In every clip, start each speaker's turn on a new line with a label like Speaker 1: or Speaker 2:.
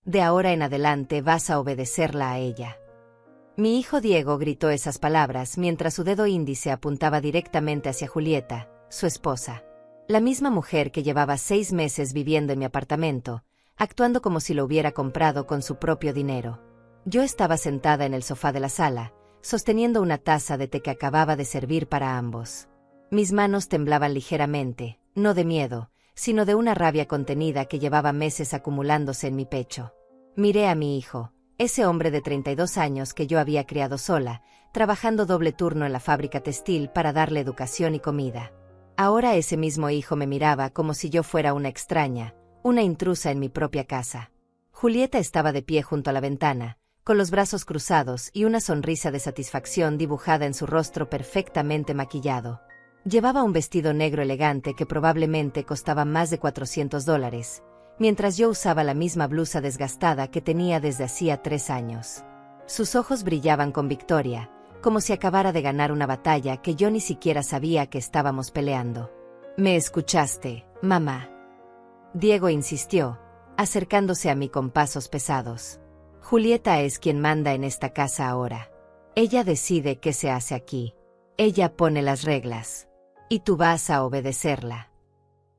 Speaker 1: De ahora en adelante vas a obedecerla a ella. Mi hijo Diego gritó esas palabras mientras su dedo índice apuntaba directamente hacia Julieta, su esposa. La misma mujer que llevaba 6 meses viviendo en mi apartamento, actuando como si lo hubiera comprado con su propio dinero. Yo estaba sentada en el sofá de la sala, sosteniendo una taza de té que acababa de servir para ambos. Mis manos temblaban ligeramente, no de miedo, sino de una rabia contenida que llevaba meses acumulándose en mi pecho. Miré a mi hijo, ese hombre de 32 años que yo había criado sola, trabajando doble turno en la fábrica textil para darle educación y comida. Ahora ese mismo hijo me miraba como si yo fuera una extraña, una intrusa en mi propia casa. Julieta estaba de pie junto a la ventana, con los brazos cruzados y una sonrisa de satisfacción dibujada en su rostro perfectamente maquillado. Llevaba un vestido negro elegante que probablemente costaba más de $400, mientras yo usaba la misma blusa desgastada que tenía desde hacía 3 años. Sus ojos brillaban con victoria, como si acabara de ganar una batalla que yo ni siquiera sabía que estábamos peleando. «¿Me escuchaste, mamá?», Diego insistió, acercándose a mí con pasos pesados. «Julieta es quien manda en esta casa ahora. Ella decide qué se hace aquí. Ella pone las reglas. Y tú vas a obedecerla».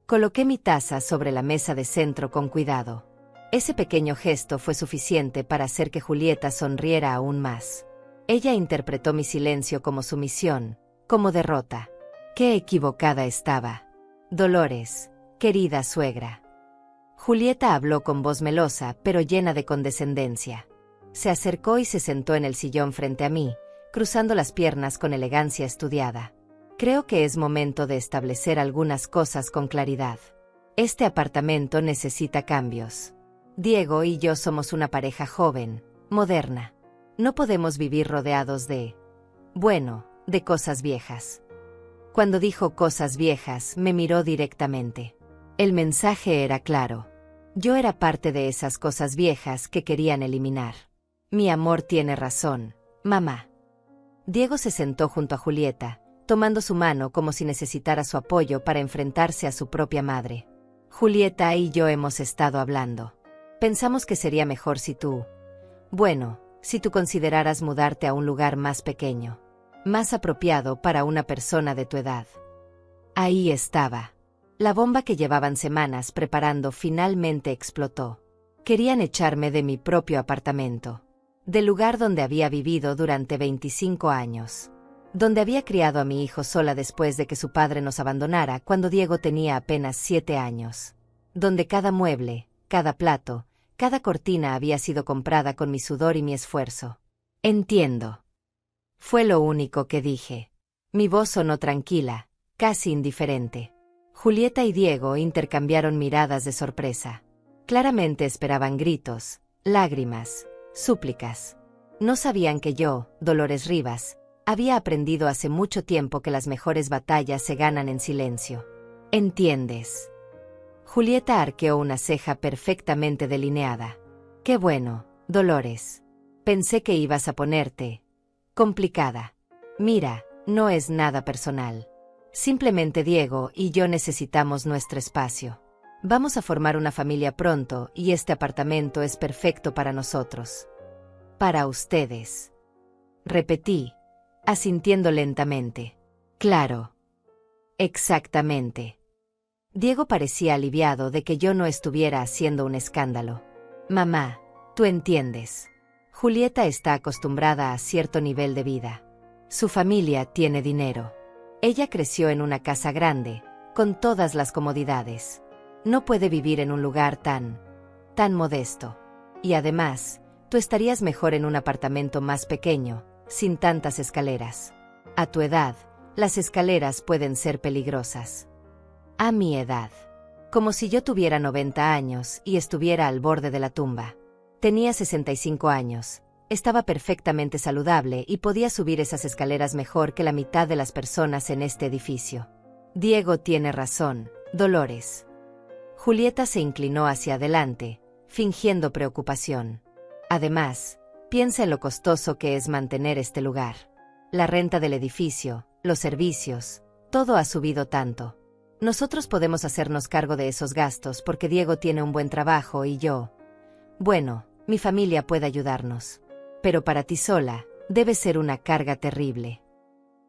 Speaker 1: Coloqué mi taza sobre la mesa de centro con cuidado. Ese pequeño gesto fue suficiente para hacer que Julieta sonriera aún más. Ella interpretó mi silencio como sumisión, como derrota. Qué equivocada estaba. «Dolores, querida suegra». Julieta habló con voz melosa, pero llena de condescendencia. Se acercó y se sentó en el sillón frente a mí, cruzando las piernas con elegancia estudiada. «Creo que es momento de establecer algunas cosas con claridad. Este apartamento necesita cambios. Diego y yo somos una pareja joven, moderna. No podemos vivir rodeados de cosas viejas». Cuando dijo cosas viejas, me miró directamente. El mensaje era claro. Yo era parte de esas cosas viejas que querían eliminar. «Mi amor tiene razón, mamá». Diego se sentó junto a Julieta, tomando su mano como si necesitara su apoyo para enfrentarse a su propia madre. «Julieta y yo hemos estado hablando. Pensamos que sería mejor si tú consideraras mudarte a un lugar más pequeño, más apropiado para una persona de tu edad». Ahí estaba. La bomba que llevaban semanas preparando finalmente explotó. Querían echarme de mi propio apartamento, del lugar donde había vivido durante 25 años, donde había criado a mi hijo sola después de que su padre nos abandonara cuando Diego tenía apenas 7 años, donde cada mueble, cada plato, cada cortina había sido comprada con mi sudor y mi esfuerzo. «Entiendo». Fue lo único que dije. Mi voz sonó tranquila, casi indiferente. Julieta y Diego intercambiaron miradas de sorpresa. Claramente esperaban gritos, lágrimas, súplicas. No sabían que yo, Dolores Rivas, había aprendido hace mucho tiempo que las mejores batallas se ganan en silencio. «¿Entiendes?». Julieta arqueó una ceja perfectamente delineada. «Qué bueno, Dolores. Pensé que ibas a ponerte complicada. Mira, no es nada personal. Simplemente Diego y yo necesitamos nuestro espacio. Vamos a formar una familia pronto y este apartamento es perfecto para nosotros. Para ustedes». Repetí, asintiendo lentamente. «Claro. Exactamente». Diego parecía aliviado de que yo no estuviera haciendo un escándalo. «Mamá, tú entiendes. Julieta está acostumbrada a cierto nivel de vida. Su familia tiene dinero. Ella creció en una casa grande, con todas las comodidades. No puede vivir en un lugar tan modesto. Y además, tú estarías mejor en un apartamento más pequeño, sin tantas escaleras. A tu edad, las escaleras pueden ser peligrosas». A mi edad. Como si yo tuviera 90 años y estuviera al borde de la tumba. Tenía 65 años, estaba perfectamente saludable y podía subir esas escaleras mejor que la mitad de las personas en este edificio. «Diego tiene razón, Dolores». Julieta se inclinó hacia adelante, fingiendo preocupación. «Además, piensa en lo costoso que es mantener este lugar. La renta del edificio, los servicios, todo ha subido tanto. Nosotros podemos hacernos cargo de esos gastos porque Diego tiene un buen trabajo y yo, Bueno, mi familia puede ayudarnos. Pero para ti sola, debe ser una carga terrible.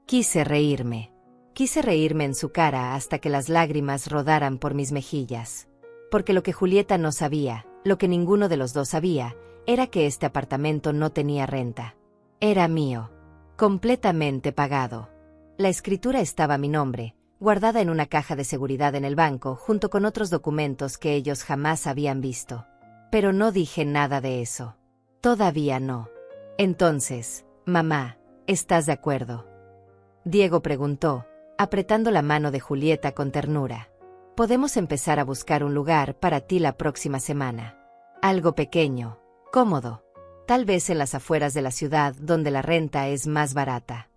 Speaker 1: Quise reírme. Quise reírme en su cara hasta que las lágrimas rodaran por mis mejillas. Porque lo que Julieta no sabía, lo que ninguno de los dos sabía, era que este apartamento no tenía renta. Era mío. Completamente pagado. La escritura estaba a mi nombre, guardada en una caja de seguridad en el banco, junto con otros documentos que ellos jamás habían visto. Pero no dije nada de eso. Todavía no. Entonces, mamá, ¿estás de acuerdo? Diego preguntó, apretando la mano de Julieta con ternura. Podemos empezar a buscar un lugar para ti la próxima semana. Algo pequeño, cómodo. Tal vez en las afueras de la ciudad donde la renta es más barata.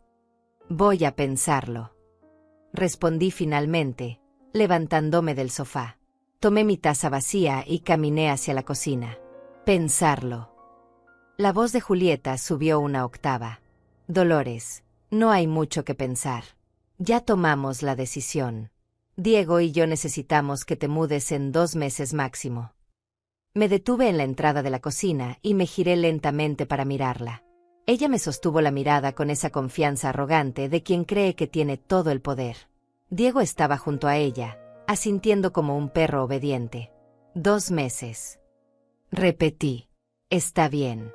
Speaker 1: Voy a pensarlo. Respondí finalmente, levantándome del sofá. Tomé mi taza vacía y caminé hacia la cocina. Pensarlo. La voz de Julieta subió una octava. Dolores, no hay mucho que pensar. Ya tomamos la decisión. Diego y yo necesitamos que te mudes en 2 meses máximo. Me detuve en la entrada de la cocina y me giré lentamente para mirarla. Ella me sostuvo la mirada con esa confianza arrogante de quien cree que tiene todo el poder. Diego estaba junto a ella, asintiendo como un perro obediente. 2 meses. Repetí. Está bien.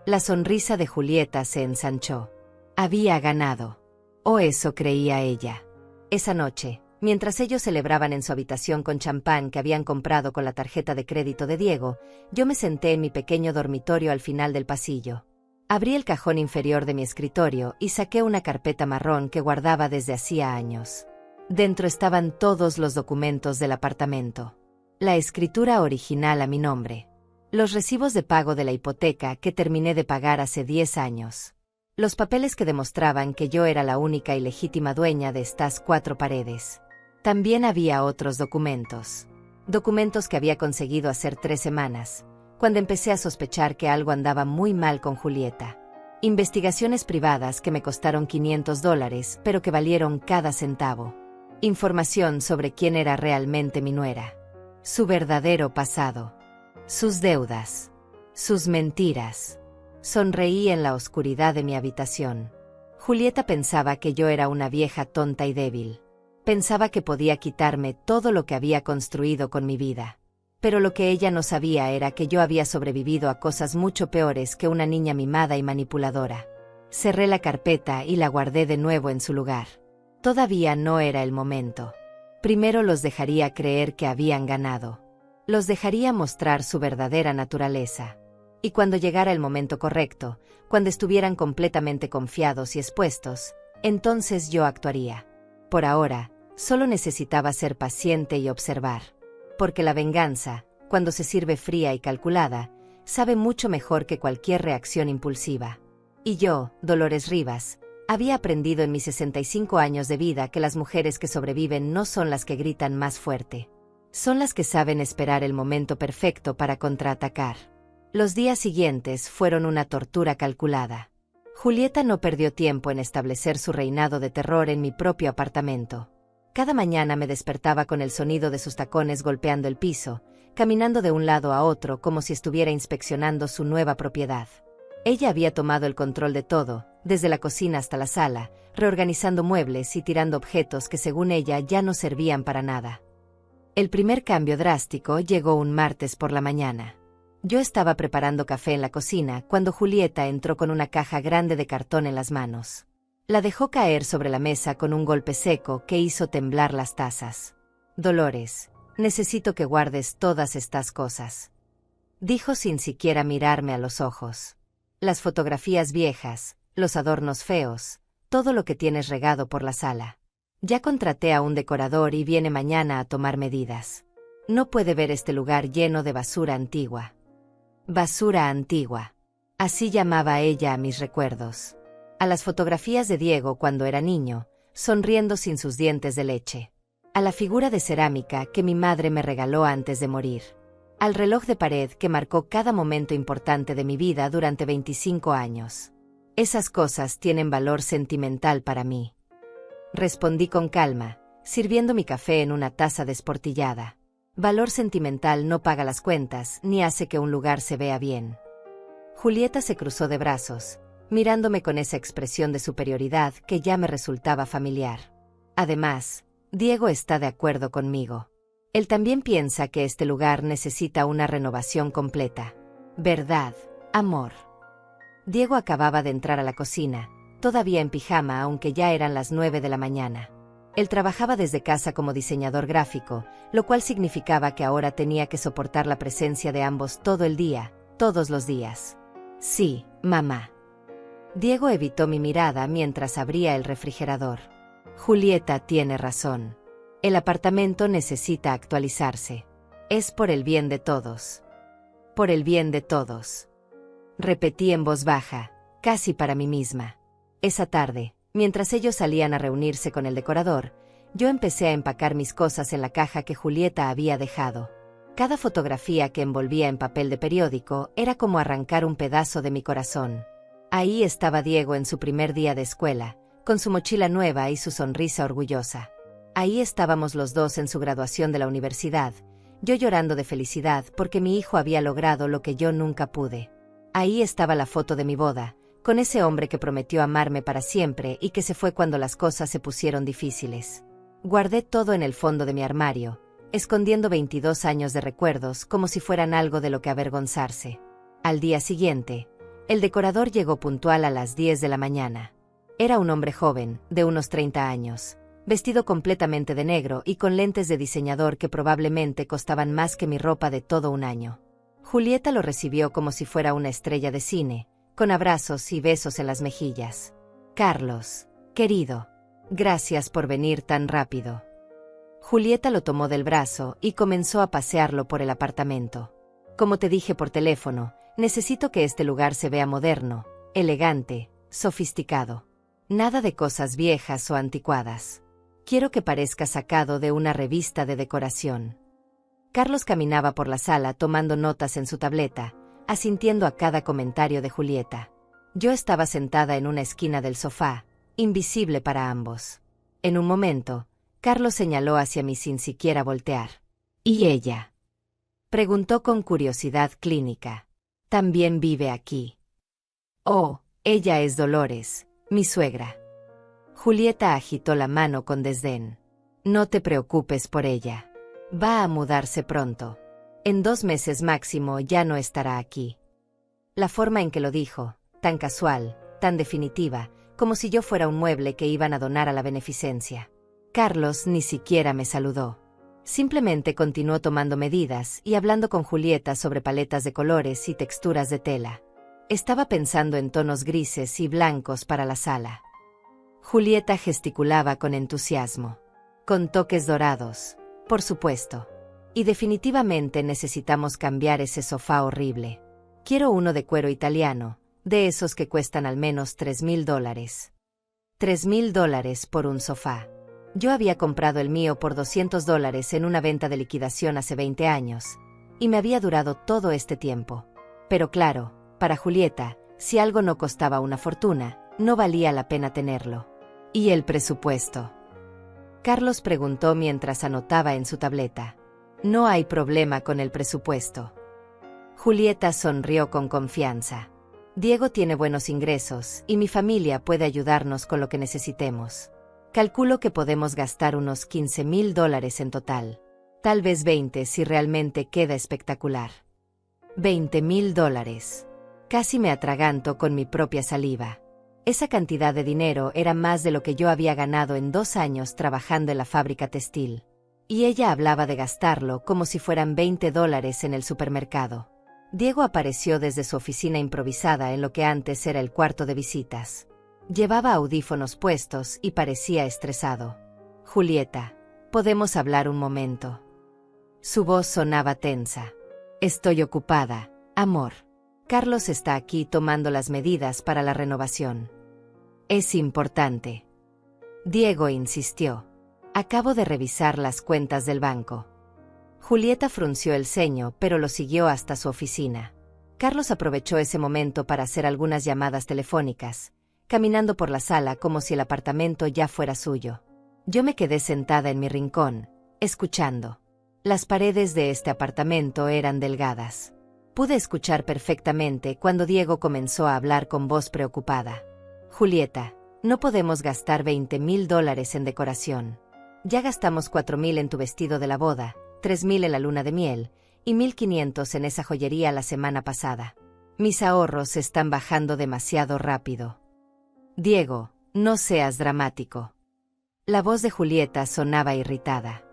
Speaker 1: La sonrisa de Julieta se ensanchó. Había ganado. O eso creía ella. Esa noche, mientras ellos celebraban en su habitación con champán que habían comprado con la tarjeta de crédito de Diego, yo me senté en mi pequeño dormitorio al final del pasillo. Abrí el cajón inferior de mi escritorio y saqué una carpeta marrón que guardaba desde hacía años. Dentro estaban todos los documentos del apartamento. La escritura original a mi nombre. Los recibos de pago de la hipoteca que terminé de pagar hace 10 años. Los papeles que demostraban que yo era la única y legítima dueña de estas 4 paredes. También había otros documentos. Documentos que había conseguido hace 3 semanas, cuando empecé a sospechar que algo andaba muy mal con Julieta. Investigaciones privadas que me costaron $500, pero que valieron cada centavo. Información sobre quién era realmente mi nuera. Su verdadero pasado. Sus deudas. Sus mentiras. Sonreí en la oscuridad de mi habitación. Julieta pensaba que yo era una vieja tonta y débil. Pensaba que podía quitarme todo lo que había construido con mi vida. Pero lo que ella no sabía era que yo había sobrevivido a cosas mucho peores que una niña mimada y manipuladora. Cerré la carpeta y la guardé de nuevo en su lugar. Todavía no era el momento. Primero los dejaría creer que habían ganado. Los dejaría mostrar su verdadera naturaleza. Y cuando llegara el momento correcto, cuando estuvieran completamente confiados y expuestos, entonces yo actuaría. Por ahora, solo necesitaba ser paciente y observar. Porque la venganza, cuando se sirve fría y calculada, sabe mucho mejor que cualquier reacción impulsiva. Y yo, Dolores Rivas, había aprendido en mis 65 años de vida que las mujeres que sobreviven no son las que gritan más fuerte. Son las que saben esperar el momento perfecto para contraatacar. Los días siguientes fueron una tortura calculada. Julieta no perdió tiempo en establecer su reinado de terror en mi propio apartamento. Cada mañana me despertaba con el sonido de sus tacones golpeando el piso, caminando de un lado a otro como si estuviera inspeccionando su nueva propiedad. Ella había tomado el control de todo, desde la cocina hasta la sala, reorganizando muebles y tirando objetos que según ella ya no servían para nada. El primer cambio drástico llegó un martes por la mañana. Yo estaba preparando café en la cocina cuando Julieta entró con una caja grande de cartón en las manos. La dejó caer sobre la mesa con un golpe seco que hizo temblar las tazas. Dolores, necesito que guardes todas estas cosas. Dijo sin siquiera mirarme a los ojos. Las fotografías viejas, los adornos feos, todo lo que tienes regado por la sala. Ya contraté a un decorador y viene mañana a tomar medidas. No puede ver este lugar lleno de basura antigua. Basura antigua. Así llamaba ella a mis recuerdos. A las fotografías de Diego cuando era niño, sonriendo sin sus dientes de leche. A la figura de cerámica que mi madre me regaló antes de morir. Al reloj de pared que marcó cada momento importante de mi vida durante 25 años. Esas cosas tienen valor sentimental para mí. Respondí con calma, sirviendo mi café en una taza desportillada. Valor sentimental no paga las cuentas ni hace que un lugar se vea bien. Julieta se cruzó de brazos, mirándome con esa expresión de superioridad que ya me resultaba familiar. Además, Diego está de acuerdo conmigo. Él también piensa que este lugar necesita una renovación completa. ¿Verdad, amor? Diego acababa de entrar a la cocina, todavía en pijama aunque ya eran las 9 de la mañana. Él trabajaba desde casa como diseñador gráfico, lo cual significaba que ahora tenía que soportar la presencia de ambos todo el día, todos los días. Sí, mamá. Diego evitó mi mirada mientras abría el refrigerador. Julieta tiene razón. El apartamento necesita actualizarse. Es por el bien de todos. Por el bien de todos. Repetí en voz baja, casi para mí misma. Esa tarde, mientras ellos salían a reunirse con el decorador, yo empecé a empacar mis cosas en la caja que Julieta había dejado. Cada fotografía que envolvía en papel de periódico era como arrancar un pedazo de mi corazón. Ahí estaba Diego en su primer día de escuela, con su mochila nueva y su sonrisa orgullosa. Ahí estábamos los dos en su graduación de la universidad, yo llorando de felicidad porque mi hijo había logrado lo que yo nunca pude. Ahí estaba la foto de mi boda, con ese hombre que prometió amarme para siempre y que se fue cuando las cosas se pusieron difíciles. Guardé todo en el fondo de mi armario, escondiendo 22 años de recuerdos como si fueran algo de lo que avergonzarse. Al día siguiente, el decorador llegó puntual a las 10 de la mañana. Era un hombre joven, de unos 30 años, vestido completamente de negro y con lentes de diseñador que probablemente costaban más que mi ropa de todo un año. Julieta lo recibió como si fuera una estrella de cine, con abrazos y besos en las mejillas. Carlos, querido, gracias por venir tan rápido. Julieta lo tomó del brazo y comenzó a pasearlo por el apartamento. Como te dije por teléfono, necesito que este lugar se vea moderno, elegante, sofisticado. Nada de cosas viejas o anticuadas. Quiero que parezca sacado de una revista de decoración. Carlos caminaba por la sala tomando notas en su tableta, asintiendo a cada comentario de Julieta. Yo estaba sentada en una esquina del sofá, invisible para ambos. En un momento, Carlos señaló hacia mí sin siquiera voltear. ¿Y ella?, preguntó con curiosidad clínica. ¿También vive aquí? Oh, ella es Dolores, mi suegra. Julieta agitó la mano con desdén. No te preocupes por ella. Va a mudarse pronto. En 2 meses máximo ya no estará aquí. La forma en que lo dijo, tan casual, tan definitiva, como si yo fuera un mueble que iban a donar a la beneficencia. Carlos ni siquiera me saludó. Simplemente continuó tomando medidas y hablando con Julieta sobre paletas de colores y texturas de tela. Estaba pensando en tonos grises y blancos para la sala. Julieta gesticulaba con entusiasmo. Con toques dorados, por supuesto. Y definitivamente necesitamos cambiar ese sofá horrible. Quiero uno de cuero italiano, de esos que cuestan al menos $3,000. $3,000 por un sofá. Yo había comprado el mío por $200 en una venta de liquidación hace 20 años, y me había durado todo este tiempo. Pero claro, para Julieta, si algo no costaba una fortuna, no valía la pena tenerlo. ¿Y el presupuesto?, Carlos preguntó mientras anotaba en su tableta. No hay problema con el presupuesto. Julieta sonrió con confianza. Diego tiene buenos ingresos y mi familia puede ayudarnos con lo que necesitemos. Calculo que podemos gastar unos $15,000 en total. Tal vez 20 si realmente queda espectacular. $20,000. Casi me atraganto con mi propia saliva. Esa cantidad de dinero era más de lo que yo había ganado en 2 años trabajando en la fábrica textil. Y ella hablaba de gastarlo como si fueran $20 en el supermercado. Diego apareció desde su oficina improvisada en lo que antes era el cuarto de visitas. Llevaba audífonos puestos y parecía estresado. Julieta, ¿podemos hablar un momento? Su voz sonaba tensa. Estoy ocupada, amor. Carlos está aquí tomando las medidas para la renovación. Es importante. Diego insistió. Acabo de revisar las cuentas del banco. Julieta frunció el ceño, pero lo siguió hasta su oficina. Carlos aprovechó ese momento para hacer algunas llamadas telefónicas, caminando por la sala como si el apartamento ya fuera suyo. Yo me quedé sentada en mi rincón, escuchando. Las paredes de este apartamento eran delgadas. Pude escuchar perfectamente cuando Diego comenzó a hablar con voz preocupada. Julieta, no podemos gastar $20,000 en decoración. Ya gastamos $4,000 en tu vestido de la boda, $3,000 en la luna de miel, y $1,500 en esa joyería la semana pasada. Mis ahorros están bajando demasiado rápido. Diego, no seas dramático. La voz de Julieta sonaba irritada.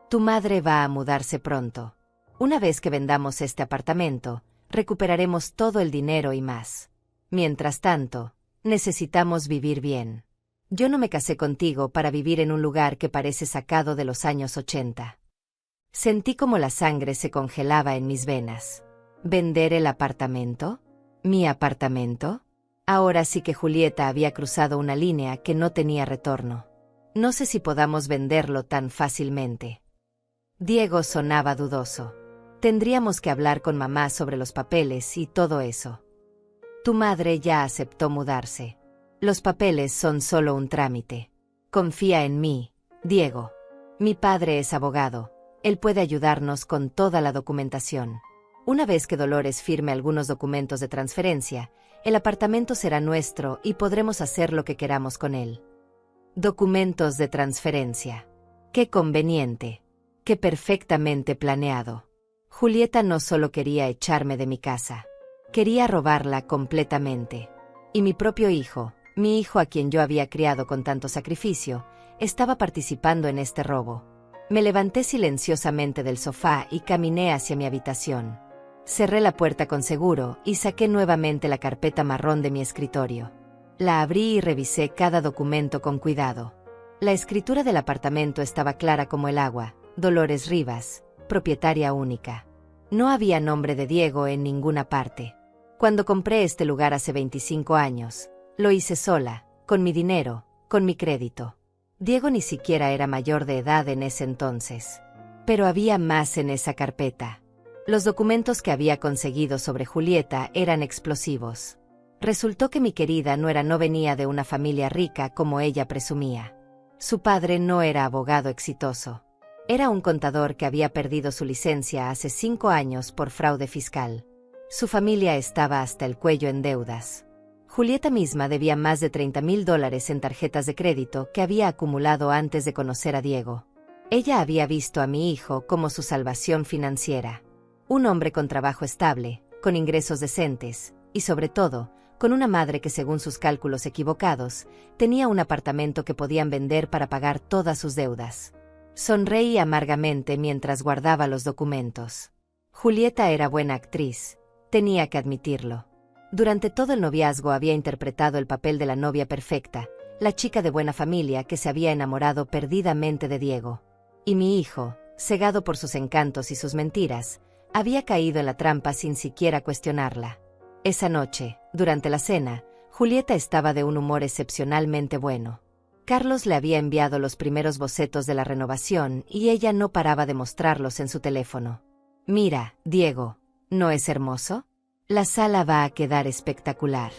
Speaker 1: Tu madre va a mudarse pronto. Una vez que vendamos este apartamento, recuperaremos todo el dinero y más. Mientras tanto, necesitamos vivir bien. Yo no me casé contigo para vivir en un lugar que parece sacado de los años 80. Sentí como la sangre se congelaba en mis venas. ¿Vender el apartamento? ¿Mi apartamento? Ahora sí que Julieta había cruzado una línea que no tenía retorno. No sé si podamos venderlo tan fácilmente. Diego sonaba dudoso. Tendríamos que hablar con mamá sobre los papeles y todo eso. Tu madre ya aceptó mudarse. Los papeles son solo un trámite. Confía en mí, Diego. Mi padre es abogado. Él puede ayudarnos con toda la documentación. Una vez que Dolores firme algunos documentos de transferencia, el apartamento será nuestro y podremos hacer lo que queramos con él. Documentos de transferencia. Qué conveniente. Qué perfectamente planeado. Julieta no solo quería echarme de mi casa. Quería robarla completamente. Y mi propio hijo, mi hijo a quien yo había criado con tanto sacrificio, estaba participando en este robo. Me levanté silenciosamente del sofá y caminé hacia mi habitación. Cerré la puerta con seguro y saqué nuevamente la carpeta marrón de mi escritorio. La abrí y revisé cada documento con cuidado. La escritura del apartamento estaba clara como el agua. Dolores Rivas, propietaria única. No había nombre de Diego en ninguna parte. Cuando compré este lugar hace 25 años, lo hice sola, con mi dinero, con mi crédito. Diego ni siquiera era mayor de edad en ese entonces. Pero había más en esa carpeta. Los documentos que había conseguido sobre Julieta eran explosivos. Resultó que mi querida nuera no venía de una familia rica como ella presumía. Su padre no era abogado exitoso. Era un contador que había perdido su licencia hace 5 años por fraude fiscal. Su familia estaba hasta el cuello en deudas. Julieta misma debía más de $30,000 en tarjetas de crédito que había acumulado antes de conocer a Diego. Ella había visto a mi hijo como su salvación financiera. Un hombre con trabajo estable, con ingresos decentes, y sobre todo, con una madre que según sus cálculos equivocados, tenía un apartamento que podían vender para pagar todas sus deudas. Sonreí amargamente mientras guardaba los documentos. Julieta era buena actriz, tenía que admitirlo. Durante todo el noviazgo había interpretado el papel de la novia perfecta, la chica de buena familia que se había enamorado perdidamente de Diego. Y mi hijo, cegado por sus encantos y sus mentiras, había caído en la trampa sin siquiera cuestionarla. Esa noche, durante la cena, Julieta estaba de un humor excepcionalmente bueno. Carlos le había enviado los primeros bocetos de la renovación y ella no paraba de mostrarlos en su teléfono. Mira, Diego, ¿no es hermoso? La sala va a quedar espectacular.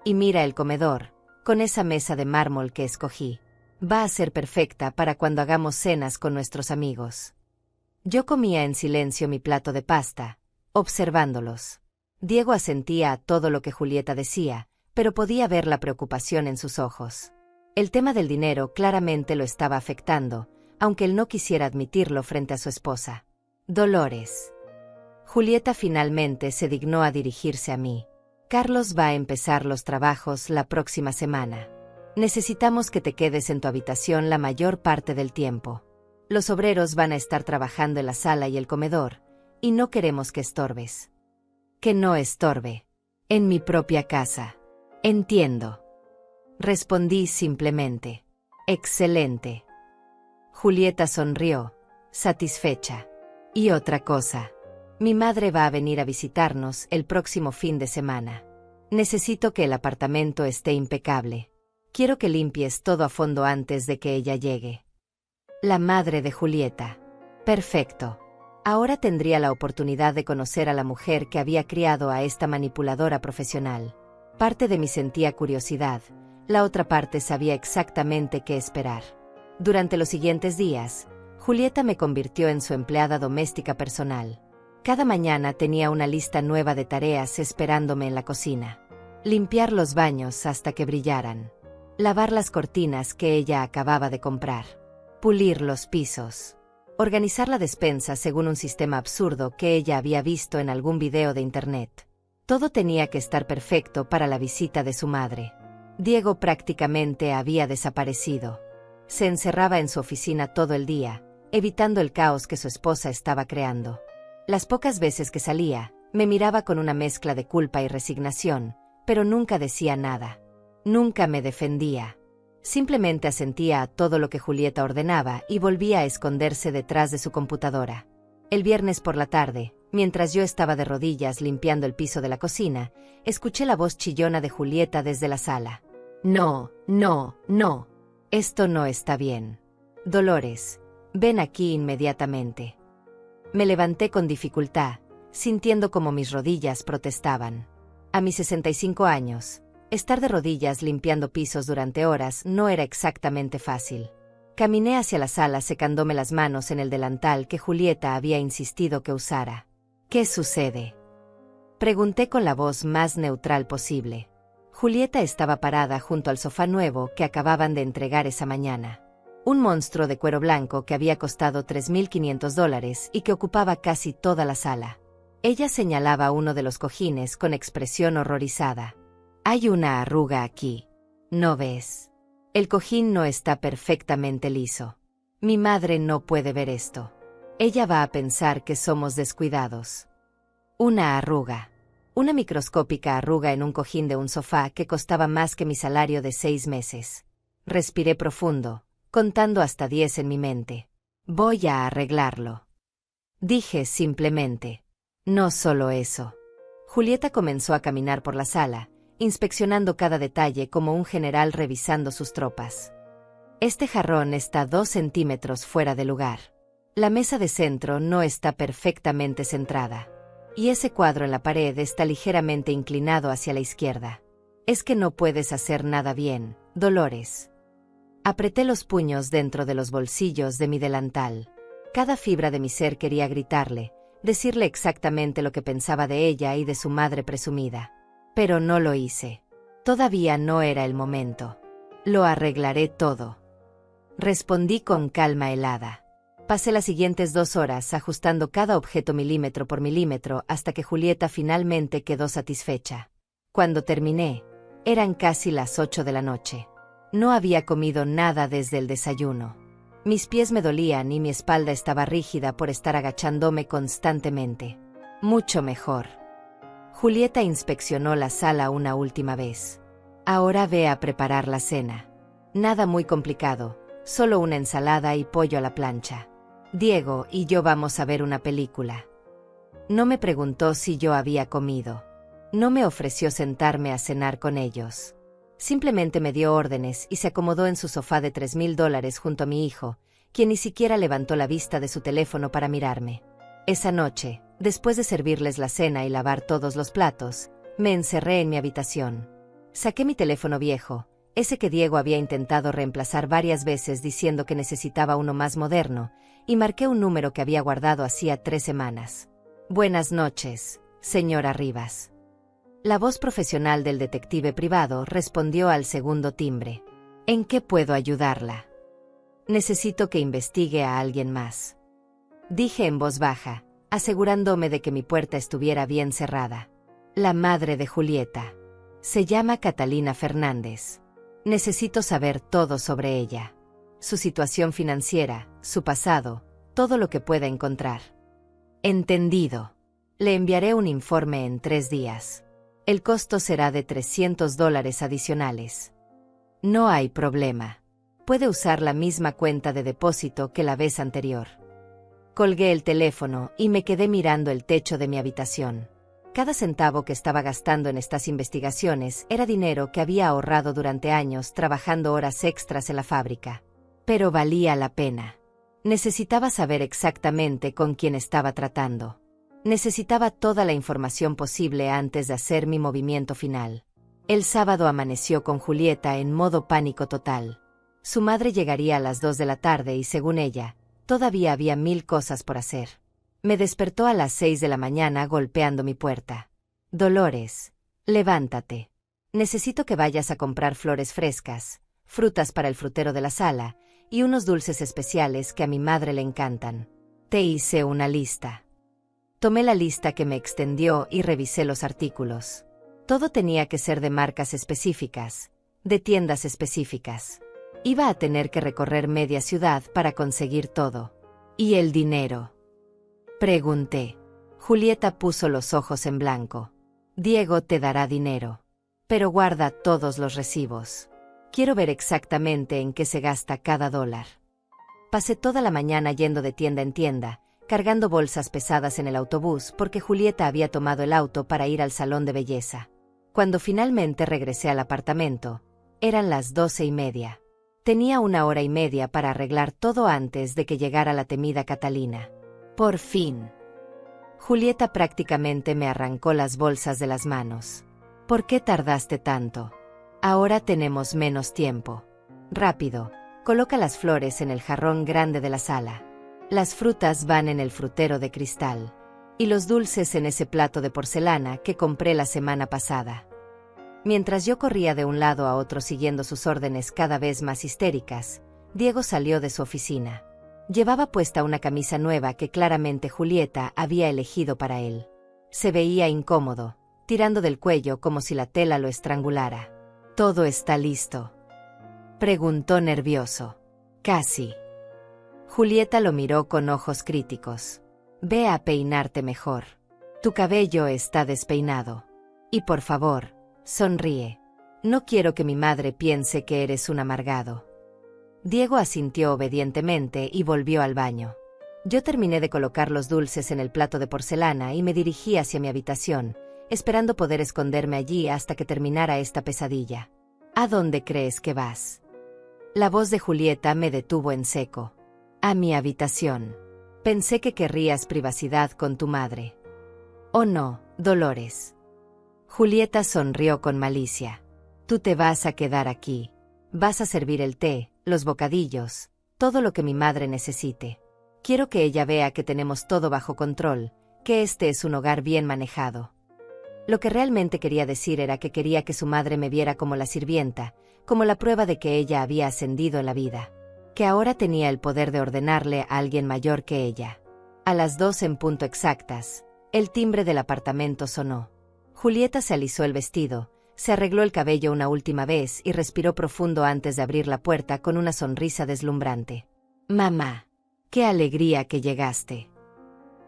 Speaker 1: Y mira el comedor, con esa mesa de mármol que escogí. Va a ser perfecta para cuando hagamos cenas con nuestros amigos. Yo comía en silencio mi plato de pasta, observándolos. Diego asentía a todo lo que Julieta decía, pero podía ver la preocupación en sus ojos. El tema del dinero claramente lo estaba afectando, aunque él no quisiera admitirlo frente a su esposa. Dolores. Julieta finalmente se dignó a dirigirse a mí. Carlos va a empezar los trabajos la próxima semana. Necesitamos que te quedes en tu habitación la mayor parte del tiempo. Los obreros van a estar trabajando en la sala y el comedor, y no queremos que estorbes. Que no estorbe. En mi propia casa. Entiendo. Respondí simplemente. Excelente. Julieta sonrió, satisfecha. Y otra cosa. Mi madre va a venir a visitarnos el próximo fin de semana. Necesito que el apartamento esté impecable. Quiero que limpies todo a fondo antes de que ella llegue. La madre de Julieta. Perfecto. Ahora tendría la oportunidad de conocer a la mujer que había criado a esta manipuladora profesional. Parte de mí sentía curiosidad, la otra parte sabía exactamente qué esperar. Durante los siguientes días, Julieta me convirtió en su empleada doméstica personal. Cada mañana tenía una lista nueva de tareas esperándome en la cocina. Limpiar los baños hasta que brillaran. Lavar las cortinas que ella acababa de comprar. Pulir los pisos. Organizar la despensa según un sistema absurdo que ella había visto en algún video de internet. Todo tenía que estar perfecto para la visita de su madre. Diego prácticamente había desaparecido. Se encerraba en su oficina todo el día, evitando el caos que su esposa estaba creando. Las pocas veces que salía, me miraba con una mezcla de culpa y resignación, pero nunca decía nada. Nunca me defendía. Simplemente asentía a todo lo que Julieta ordenaba y volvía a esconderse detrás de su computadora. El viernes por la tarde, mientras yo estaba de rodillas limpiando el piso de la cocina, escuché la voz chillona de Julieta desde la sala. No, no, no. Esto no está bien. Dolores, ven aquí inmediatamente. Me levanté con dificultad, sintiendo como mis rodillas protestaban. A mis 65 años, estar de rodillas limpiando pisos durante horas no era exactamente fácil. Caminé hacia la sala secándome las manos en el delantal que Julieta había insistido que usara. ¿Qué sucede?, pregunté con la voz más neutral posible. Julieta estaba parada junto al sofá nuevo que acababan de entregar esa mañana. Un monstruo de cuero blanco que había costado $3,500 y que ocupaba casi toda la sala. Ella señalaba uno de los cojines con expresión horrorizada. Hay una arruga aquí. ¿No ves? El cojín no está perfectamente liso. Mi madre no puede ver esto. Ella va a pensar que somos descuidados. Una arruga. Una microscópica arruga en un cojín de un sofá que costaba más que mi salario de 6 meses. Respiré profundo, contando hasta 10 en mi mente. Voy a arreglarlo. Dije simplemente. No solo eso. Julieta comenzó a caminar por la sala, inspeccionando cada detalle como un general revisando sus tropas. Este jarrón está 2 centímetros fuera de lugar. La mesa de centro no está perfectamente centrada. Y ese cuadro en la pared está ligeramente inclinado hacia la izquierda. Es que no puedes hacer nada bien, Dolores. Apreté los puños dentro de los bolsillos de mi delantal. Cada fibra de mi ser quería gritarle, decirle exactamente lo que pensaba de ella y de su madre presumida. Pero no lo hice. Todavía no era el momento. Lo arreglaré todo. Respondí con calma helada. Pasé las siguientes 2 horas ajustando cada objeto milímetro por milímetro hasta que Julieta finalmente quedó satisfecha. Cuando terminé, eran casi las 8 de la noche. No había comido nada desde el desayuno. Mis pies me dolían y mi espalda estaba rígida por estar agachándome constantemente. Mucho mejor. Julieta inspeccionó la sala una última vez. Ahora ve a preparar la cena. Nada muy complicado, solo una ensalada y pollo a la plancha. Diego y yo vamos a ver una película. No me preguntó si yo había comido. No me ofreció sentarme a cenar con ellos. Simplemente me dio órdenes y se acomodó en su sofá de $3,000 junto a mi hijo, quien ni siquiera levantó la vista de su teléfono para mirarme. Esa noche, después de servirles la cena y lavar todos los platos, me encerré en mi habitación. Saqué mi teléfono viejo, ese que Diego había intentado reemplazar varias veces diciendo que necesitaba uno más moderno, y marqué un número que había guardado hacía 3 semanas. Buenas noches, señora Rivas. La voz profesional del detective privado respondió al segundo timbre. ¿En qué puedo ayudarla? Necesito que investigue a alguien más. Dije en voz baja, asegurándome de que mi puerta estuviera bien cerrada. La madre de Julieta. Se llama Catalina Fernández. Necesito saber todo sobre ella. Su situación financiera, su pasado, todo lo que pueda encontrar. Entendido. Le enviaré un informe en 3 días. El costo será de $300 adicionales. No hay problema. Puede usar la misma cuenta de depósito que la vez anterior. Colgué el teléfono y me quedé mirando el techo de mi habitación. Cada centavo que estaba gastando en estas investigaciones era dinero que había ahorrado durante años trabajando horas extras en la fábrica. Pero valía la pena. Necesitaba saber exactamente con quién estaba tratando. Necesitaba toda la información posible antes de hacer mi movimiento final. El sábado amaneció con Julieta en modo pánico total. Su madre llegaría a las 2 de la tarde y según ella, Todavía había 1000 cosas por hacer. Me despertó a las 6 de la mañana golpeando mi puerta. Dolores, levántate. Necesito que vayas a comprar flores frescas, frutas para el frutero de la sala, y unos dulces especiales que a mi madre le encantan. Te hice una lista. Tomé la lista que me extendió y revisé los artículos. Todo tenía que ser de marcas específicas, de tiendas específicas. Iba a tener que recorrer media ciudad para conseguir todo. ¿Y el dinero?, pregunté. Julieta puso los ojos en blanco. Diego te dará dinero. Pero guarda todos los recibos. Quiero ver exactamente en qué se gasta cada dólar. Pasé toda la mañana yendo de tienda en tienda, cargando bolsas pesadas en el autobús porque Julieta había tomado el auto para ir al salón de belleza. Cuando finalmente regresé al apartamento, eran las 12:30. Tenía 1 hora y media para arreglar todo antes de que llegara la temida Catalina. Por fin. Julieta prácticamente me arrancó las bolsas de las manos. ¿Por qué tardaste tanto? Ahora tenemos menos tiempo. Rápido, coloca las flores en el jarrón grande de la sala. Las frutas van en el frutero de cristal. Y los dulces en ese plato de porcelana que compré la semana pasada. Mientras yo corría de un lado a otro siguiendo sus órdenes cada vez más histéricas, Diego salió de su oficina. Llevaba puesta una camisa nueva que claramente Julieta había elegido para él. Se veía incómodo, tirando del cuello como si la tela lo estrangulara. ¿Todo está listo?, preguntó nervioso. Casi. Julieta lo miró con ojos críticos. Ve a peinarte mejor. Tu cabello está despeinado. Y por favor, sonríe. No quiero que mi madre piense que eres un amargado. Diego asintió obedientemente y volvió al baño. Yo terminé de colocar los dulces en el plato de porcelana y me dirigí hacia mi habitación, esperando poder esconderme allí hasta que terminara esta pesadilla. ¿A dónde crees que vas? La voz de Julieta me detuvo en seco. A mi habitación. Pensé que querrías privacidad con tu madre. Oh no, Dolores. Julieta sonrió con malicia. Tú te vas a quedar aquí. Vas a servir el té, los bocadillos, todo lo que mi madre necesite. Quiero que ella vea que tenemos todo bajo control, que este es un hogar bien manejado. Lo que realmente quería decir era que quería que su madre me viera como la sirvienta, como la prueba de que ella había ascendido en la vida, que ahora tenía el poder de ordenarle a alguien mayor que ella. A las 2 en punto exactas, el timbre del apartamento sonó. Julieta se alisó el vestido, se arregló el cabello una última vez y respiró profundo antes de abrir la puerta con una sonrisa deslumbrante. Mamá, qué alegría que llegaste.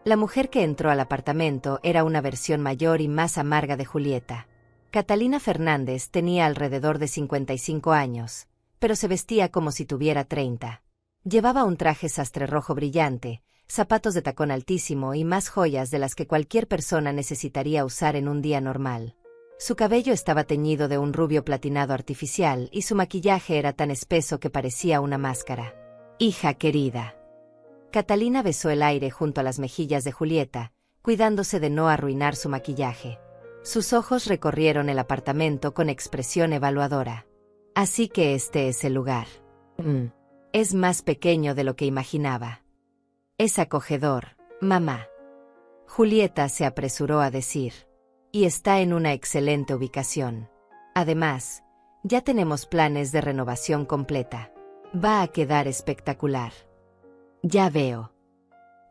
Speaker 1: La mujer que entró al apartamento era una versión mayor y más amarga de Julieta. Catalina Fernández tenía alrededor de 55 años, pero se vestía como si tuviera 30. Llevaba un traje sastre rojo brillante, zapatos de tacón altísimo y más joyas de las que cualquier persona necesitaría usar en un día normal. Su cabello estaba teñido de un rubio platinado artificial y su maquillaje era tan espeso que parecía una máscara. Hija querida. Catalina besó el aire junto a las mejillas de Julieta, cuidándose de no arruinar su maquillaje. Sus ojos recorrieron el apartamento con expresión evaluadora. Así que este es el lugar. Es más pequeño de lo que imaginaba. Es acogedor, mamá. Julieta se apresuró a decir. Y está en una excelente ubicación. Además, ya tenemos planes de renovación completa. Va a quedar espectacular. Ya veo.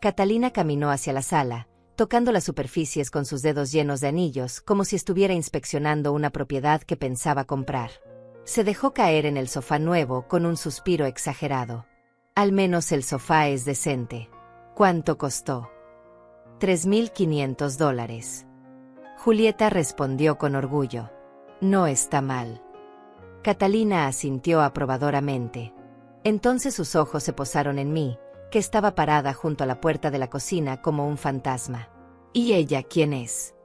Speaker 1: Catalina caminó hacia la sala, tocando las superficies con sus dedos llenos de anillos como si estuviera inspeccionando una propiedad que pensaba comprar. Se dejó caer en el sofá nuevo con un suspiro exagerado. Al menos el sofá es decente. ¿Cuánto costó? $3,500. Julieta respondió con orgullo. No está mal. Catalina asintió aprobadoramente. Entonces sus ojos se posaron en mí, que estaba parada junto a la puerta de la cocina como un fantasma. ¿Y ella quién es?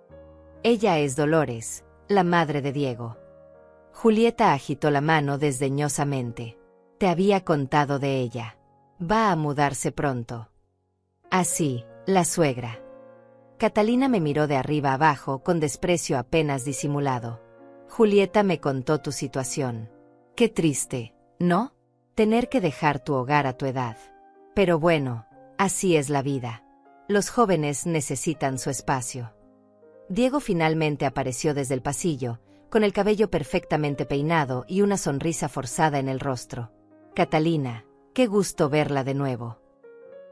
Speaker 1: Ella es Dolores, la madre de Diego. Julieta agitó la mano desdeñosamente. Te había contado de ella. Va a mudarse pronto. Así, la suegra. Catalina me miró de arriba abajo con desprecio apenas disimulado. Julieta me contó tu situación. Qué triste, ¿no? Tener que dejar tu hogar a tu edad. Pero bueno, así es la vida. Los jóvenes necesitan su espacio. Diego finalmente apareció desde el pasillo, con el cabello perfectamente peinado y una sonrisa forzada en el rostro. Catalina, qué gusto verla de nuevo.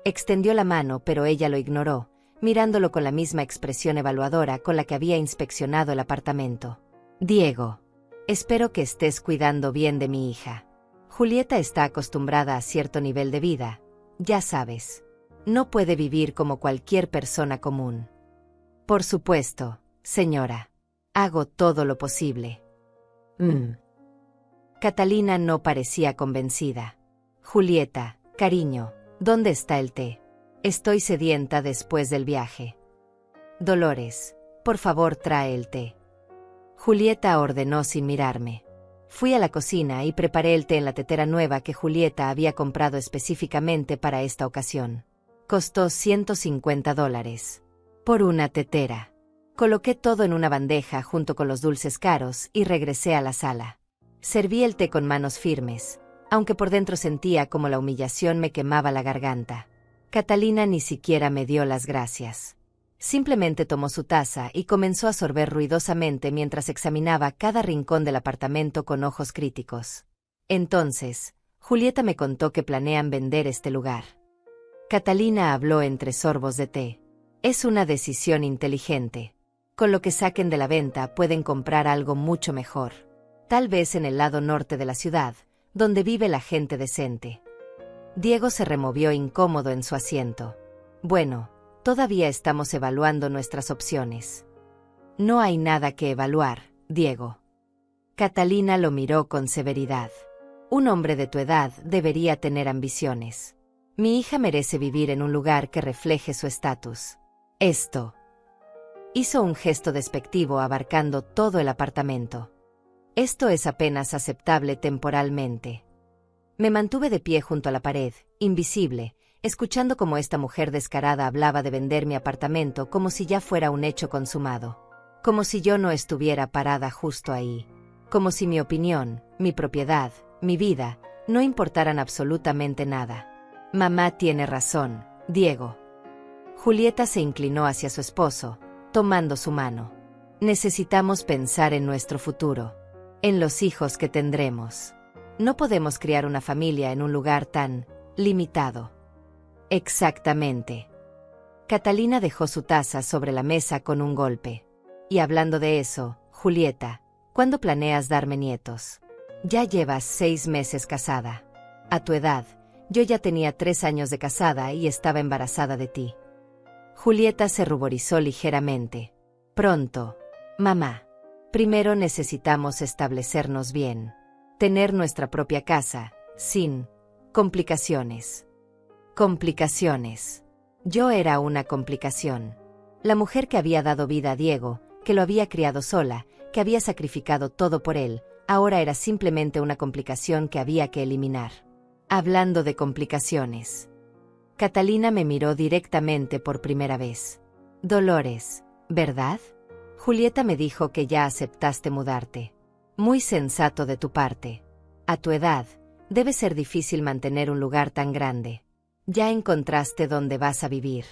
Speaker 1: Extendió la mano, pero ella lo ignoró, mirándolo con la misma expresión evaluadora con la que había inspeccionado el apartamento. Diego, espero que estés cuidando bien de mi hija. Julieta está acostumbrada a cierto nivel de vida, ya sabes. No puede vivir como cualquier persona común. Por supuesto, señora. Hago todo lo posible. Catalina no parecía convencida. Julieta, cariño, ¿dónde está el té? Estoy sedienta después del viaje. Dolores, por favor trae el té. Julieta ordenó sin mirarme. Fui a la cocina y preparé el té en la tetera nueva que Julieta había comprado específicamente para esta ocasión. Costó $150. Por una tetera. Coloqué todo en una bandeja junto con los dulces caros y regresé a la sala. Serví el té con manos firmes, aunque por dentro sentía como la humillación me quemaba la garganta. Catalina ni siquiera me dio las gracias. Simplemente tomó su taza y comenzó a sorber ruidosamente mientras examinaba cada rincón del apartamento con ojos críticos. Entonces, Julieta me contó que planean vender este lugar. Catalina habló entre sorbos de té. Es una decisión inteligente. Con lo que saquen de la venta pueden comprar algo mucho mejor. Tal vez en el lado norte de la ciudad, donde vive la gente decente. Diego se removió incómodo en su asiento. Bueno, todavía estamos evaluando nuestras opciones. No hay nada que evaluar, Diego. Catalina lo miró con severidad. Un hombre de tu edad debería tener ambiciones. Mi hija merece vivir en un lugar que refleje su estatus. Esto. Hizo un gesto despectivo abarcando todo el apartamento. Esto es apenas aceptable temporalmente. Me mantuve de pie junto a la pared, invisible, escuchando cómo esta mujer descarada hablaba de vender mi apartamento como si ya fuera un hecho consumado. Como si yo no estuviera parada justo ahí. Como si mi opinión, mi propiedad, mi vida, no importaran absolutamente nada. Mamá tiene razón, Diego. Julieta se inclinó hacia su esposo, tomando su mano. Necesitamos pensar en nuestro futuro, en los hijos que tendremos. No podemos criar una familia en un lugar tan limitado. Exactamente. Catalina dejó su taza sobre la mesa con un golpe. Y hablando de eso, Julieta, ¿cuándo planeas darme nietos? Ya llevas 6 meses casada. A tu edad, yo ya tenía 3 años de casada y estaba embarazada de ti. Julieta se ruborizó ligeramente. Pronto, mamá. Primero necesitamos establecernos bien. Tener nuestra propia casa, sin complicaciones. Complicaciones. Yo era una complicación. La mujer que había dado vida a Diego, que lo había criado sola, que había sacrificado todo por él, ahora era simplemente una complicación que había que eliminar. Hablando de complicaciones. Catalina me miró directamente por primera vez. Dolores, ¿verdad? Julieta me dijo que ya aceptaste mudarte. Muy sensato de tu parte. A tu edad, debe ser difícil mantener un lugar tan grande. Ya encontraste dónde vas a vivir.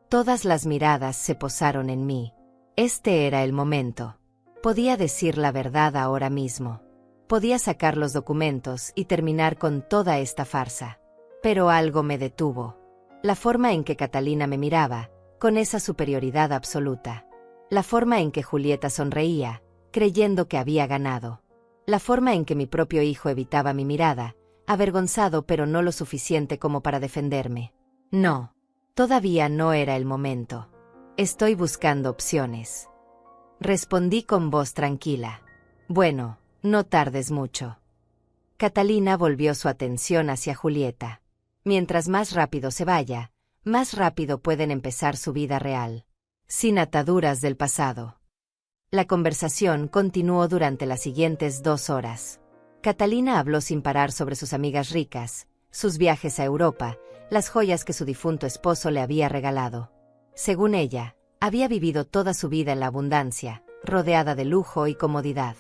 Speaker 1: Todas las miradas se posaron en mí. Este era el momento. Podía decir la verdad ahora mismo. Podía sacar los documentos y terminar con toda esta farsa. Pero algo me detuvo. La forma en que Catalina me miraba, con esa superioridad absoluta. La forma en que Julieta sonreía, creyendo que había ganado. La forma en que mi propio hijo evitaba mi mirada, avergonzado pero no lo suficiente como para defenderme. No, todavía no era el momento. Estoy buscando opciones. Respondí con voz tranquila. Bueno, no tardes mucho. Catalina volvió su atención hacia Julieta. Mientras más rápido se vaya, más rápido pueden empezar su vida real. Sin ataduras del pasado. La conversación continuó durante las siguientes 2 horas. Catalina habló sin parar sobre sus amigas ricas, sus viajes a Europa, las joyas que su difunto esposo le había regalado. Según ella, había vivido toda su vida en la abundancia, rodeada de lujo y comodidad.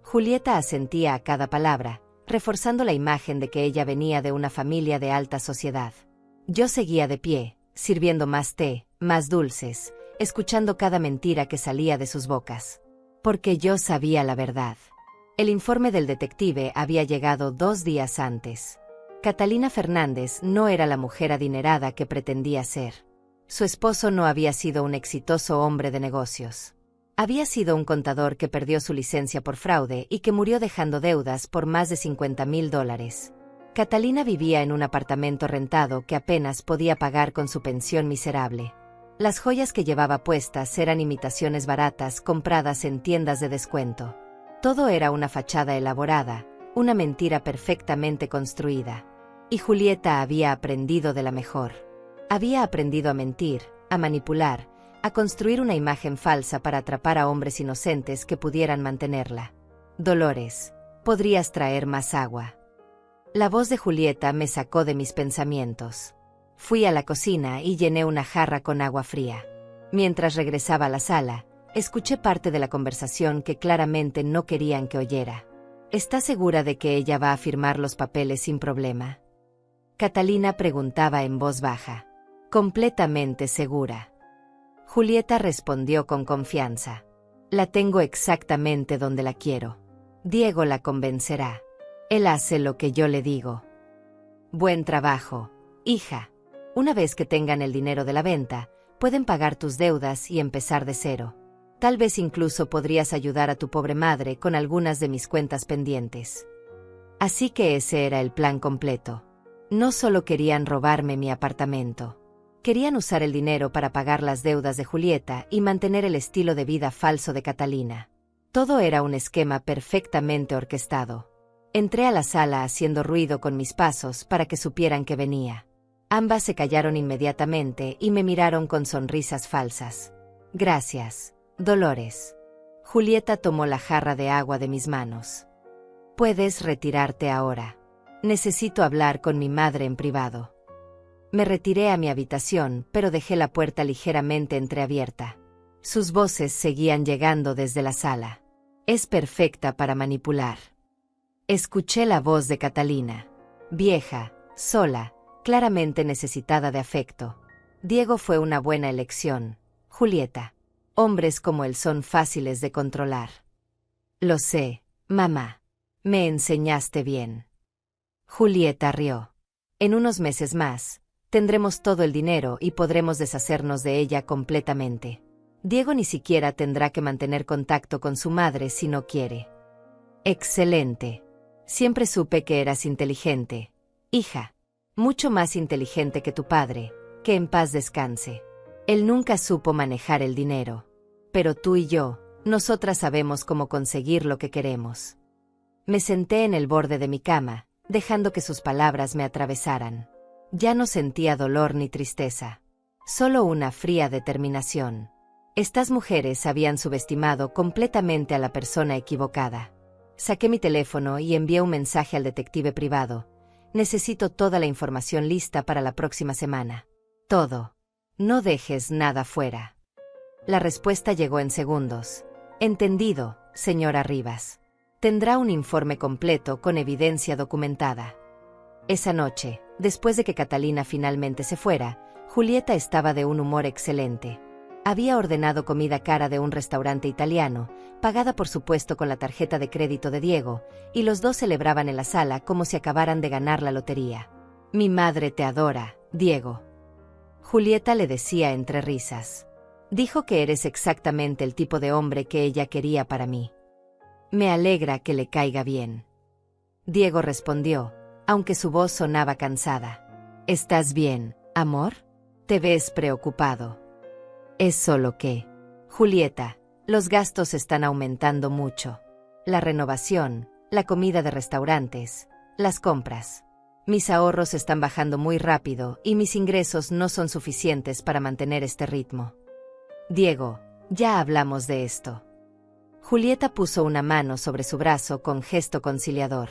Speaker 1: Julieta asentía a cada palabra, reforzando la imagen de que ella venía de una familia de alta sociedad. Yo seguía de pie, sirviendo más té, más dulces, escuchando cada mentira que salía de sus bocas. Porque yo sabía la verdad. El informe del detective había llegado 2 días antes. Catalina Fernández no era la mujer adinerada que pretendía ser. Su esposo no había sido un exitoso hombre de negocios. Había sido un contador que perdió su licencia por fraude y que murió dejando deudas por más de $50,000. Catalina vivía en un apartamento rentado que apenas podía pagar con su pensión miserable. Las joyas que llevaba puestas eran imitaciones baratas compradas en tiendas de descuento. Todo era una fachada elaborada, una mentira perfectamente construida. Y Julieta había aprendido de la mejor. Había aprendido a mentir, a manipular, a construir una imagen falsa para atrapar a hombres inocentes que pudieran mantenerla. Dolores, ¿podrías traer más agua? La voz de Julieta me sacó de mis pensamientos. Fui a la cocina y llené una jarra con agua fría. Mientras regresaba a la sala, escuché parte de la conversación que claramente no querían que oyera. ¿Estás segura de que ella va a firmar los papeles sin problema? Catalina preguntaba en voz baja. Completamente segura. Julieta respondió con confianza. La tengo exactamente donde la quiero. Diego la convencerá. Él hace lo que yo le digo. Buen trabajo, hija. Una vez que tengan el dinero de la venta, pueden pagar tus deudas y empezar de cero. Tal vez incluso podrías ayudar a tu pobre madre con algunas de mis cuentas pendientes. Así que ese era el plan completo. No solo querían robarme mi apartamento. Querían usar el dinero para pagar las deudas de Julieta y mantener el estilo de vida falso de Catalina. Todo era un esquema perfectamente orquestado. Entré a la sala haciendo ruido con mis pasos para que supieran que venía. Ambas se callaron inmediatamente y me miraron con sonrisas falsas. Gracias, Dolores. Julieta tomó la jarra de agua de mis manos. Puedes retirarte ahora. Necesito hablar con mi madre en privado. Me retiré a mi habitación, pero dejé la puerta ligeramente entreabierta. Sus voces seguían llegando desde la sala. Es perfecta para manipular. Escuché la voz de Catalina. Vieja, sola, claramente necesitada de afecto. Diego fue una buena elección. Julieta. Hombres como él son fáciles de controlar. Lo sé, mamá. Me enseñaste bien. Julieta rió. En unos meses más, tendremos todo el dinero y podremos deshacernos de ella completamente. Diego ni siquiera tendrá que mantener contacto con su madre si no quiere. Excelente. Siempre supe que eras inteligente, hija. Mucho más inteligente que tu padre, que en paz descanse. Él nunca supo manejar el dinero. Pero tú y yo, nosotras sabemos cómo conseguir lo que queremos. Me senté en el borde de mi cama, dejando que sus palabras me atravesaran. Ya no sentía dolor ni tristeza. Solo una fría determinación. Estas mujeres habían subestimado completamente a la persona equivocada. Saqué mi teléfono y envié un mensaje al detective privado. Necesito toda la información lista para la próxima semana. Todo. No dejes nada fuera. La respuesta llegó en segundos. Entendido, señora Rivas. Tendrá un informe completo con evidencia documentada. Esa noche, después de que Catalina finalmente se fuera, Julieta estaba de un humor excelente. Había ordenado comida cara de un restaurante italiano, pagada por supuesto con la tarjeta de crédito de Diego, y los dos celebraban en la sala como si acabaran de ganar la lotería. Mi madre te adora, Diego. Julieta le decía entre risas. Dijo que eres exactamente el tipo de hombre que ella quería para mí. Me alegra que le caiga bien. Diego respondió, aunque su voz sonaba cansada. ¿Estás bien, amor? Te ves preocupado. Es solo que... Julieta, los gastos están aumentando mucho. La renovación, la comida de restaurantes, las compras. Mis ahorros están bajando muy rápido y mis ingresos no son suficientes para mantener este ritmo. Diego, ya hablamos de esto. Julieta puso una mano sobre su brazo con gesto conciliador.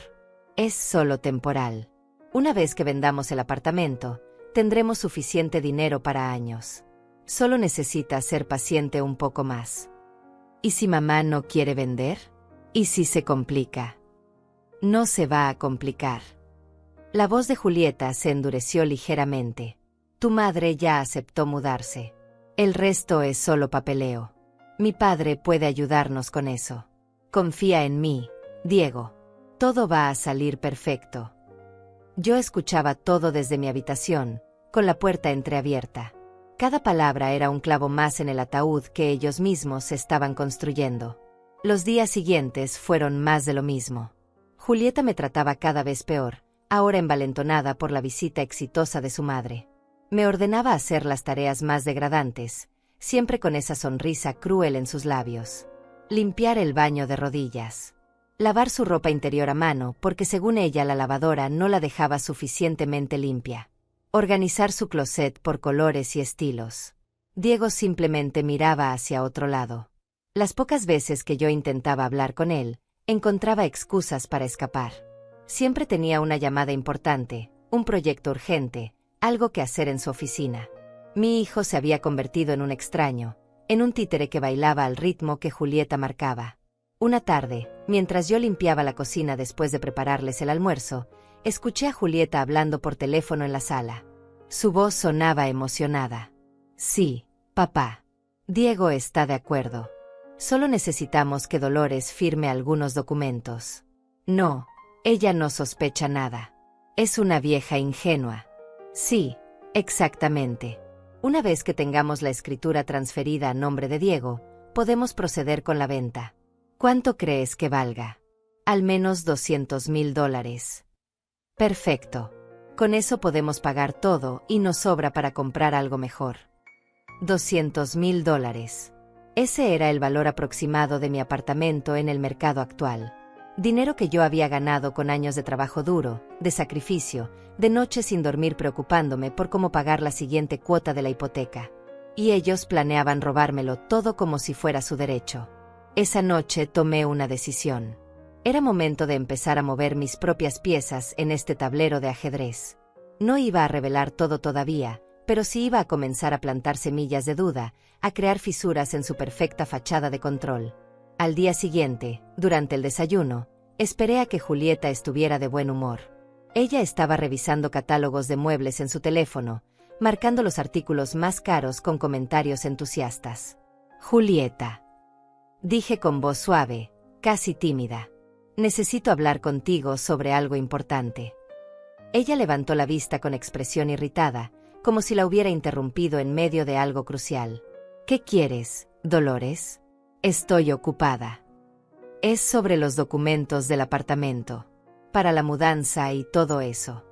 Speaker 1: Es solo temporal. Una vez que vendamos el apartamento, tendremos suficiente dinero para años. Solo necesitas ser paciente un poco más. ¿Y si mamá no quiere vender? ¿Y si se complica? No se va a complicar. La voz de Julieta se endureció ligeramente. Tu madre ya aceptó mudarse. El resto es solo papeleo. Mi padre puede ayudarnos con eso. Confía en mí, Diego. Todo va a salir perfecto. Yo escuchaba todo desde mi habitación, con la puerta entreabierta. Cada palabra era un clavo más en el ataúd que ellos mismos estaban construyendo. Los días siguientes fueron más de lo mismo. Julieta me trataba cada vez peor, ahora envalentonada por la visita exitosa de su madre. Me ordenaba hacer las tareas más degradantes, siempre con esa sonrisa cruel en sus labios. Limpiar el baño de rodillas. Lavar su ropa interior a mano porque según ella la lavadora no la dejaba suficientemente limpia. Organizar su closet por colores y estilos. Diego simplemente miraba hacia otro lado. Las pocas veces que yo intentaba hablar con él, encontraba excusas para escapar. Siempre tenía una llamada importante, un proyecto urgente, algo que hacer en su oficina. Mi hijo se había convertido en un extraño, en un títere que bailaba al ritmo que Julieta marcaba. Una tarde, mientras yo limpiaba la cocina después de prepararles el almuerzo, escuché a Julieta hablando por teléfono en la sala. Su voz sonaba emocionada. Sí, papá. Diego está de acuerdo. Solo necesitamos que Dolores firme algunos documentos. No, ella no sospecha nada. Es una vieja ingenua. Sí, exactamente. Una vez que tengamos la escritura transferida a nombre de Diego, podemos proceder con la venta. ¿Cuánto crees que valga? Al menos $200,000. Perfecto. Con eso podemos pagar todo y nos sobra para comprar algo mejor. $200,000. Ese era el valor aproximado de mi apartamento en el mercado actual. Dinero que yo había ganado con años de trabajo duro, de sacrificio, de noches sin dormir preocupándome por cómo pagar la siguiente cuota de la hipoteca. Y ellos planeaban robármelo todo como si fuera su derecho. Esa noche tomé una decisión. Era momento de empezar a mover mis propias piezas en este tablero de ajedrez. No iba a revelar todo todavía, pero sí iba a comenzar a plantar semillas de duda, a crear fisuras en su perfecta fachada de control. Al día siguiente, durante el desayuno, esperé a que Julieta estuviera de buen humor. Ella estaba revisando catálogos de muebles en su teléfono, marcando los artículos más caros con comentarios entusiastas. Julieta, dije con voz suave, casi tímida. Necesito hablar contigo sobre algo importante. Ella levantó la vista con expresión irritada, como si la hubiera interrumpido en medio de algo crucial. ¿Qué quieres, Dolores? Estoy ocupada. Es sobre los documentos del apartamento, para la mudanza y todo eso.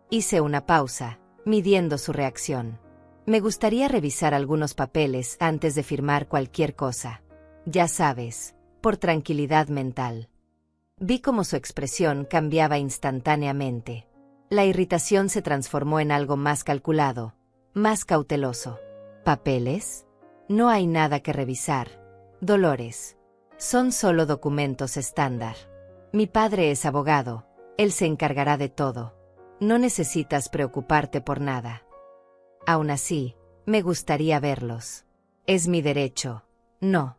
Speaker 1: Hice una pausa, midiendo su reacción. Me gustaría revisar algunos papeles antes de firmar cualquier cosa. Ya sabes, por tranquilidad mental. Vi cómo su expresión cambiaba instantáneamente. La irritación se transformó en algo más calculado, más cauteloso. ¿Papeles? No hay nada que revisar, Dolores. Son solo documentos estándar. Mi padre es abogado, él se encargará de todo. No necesitas preocuparte por nada. Aún así, me gustaría verlos. Es mi derecho, ¿no?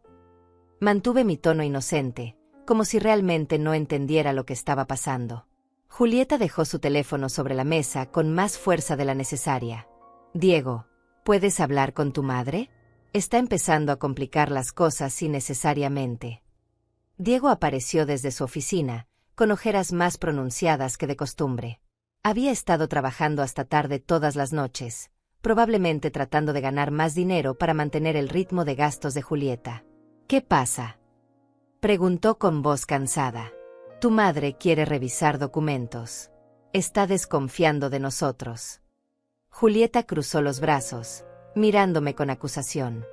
Speaker 1: Mantuve mi tono inocente, como si realmente no entendiera lo que estaba pasando. Julieta dejó su teléfono sobre la mesa con más fuerza de la necesaria. Diego, ¿puedes hablar con tu madre? Está empezando a complicar las cosas innecesariamente. Diego apareció desde su oficina, con ojeras más pronunciadas que de costumbre. Había estado trabajando hasta tarde todas las noches, probablemente tratando de ganar más dinero para mantener el ritmo de gastos de Julieta. ¿Qué pasa?, preguntó con voz cansada. Tu madre quiere revisar documentos. Está desconfiando de nosotros. Julieta cruzó los brazos, mirándome con acusación.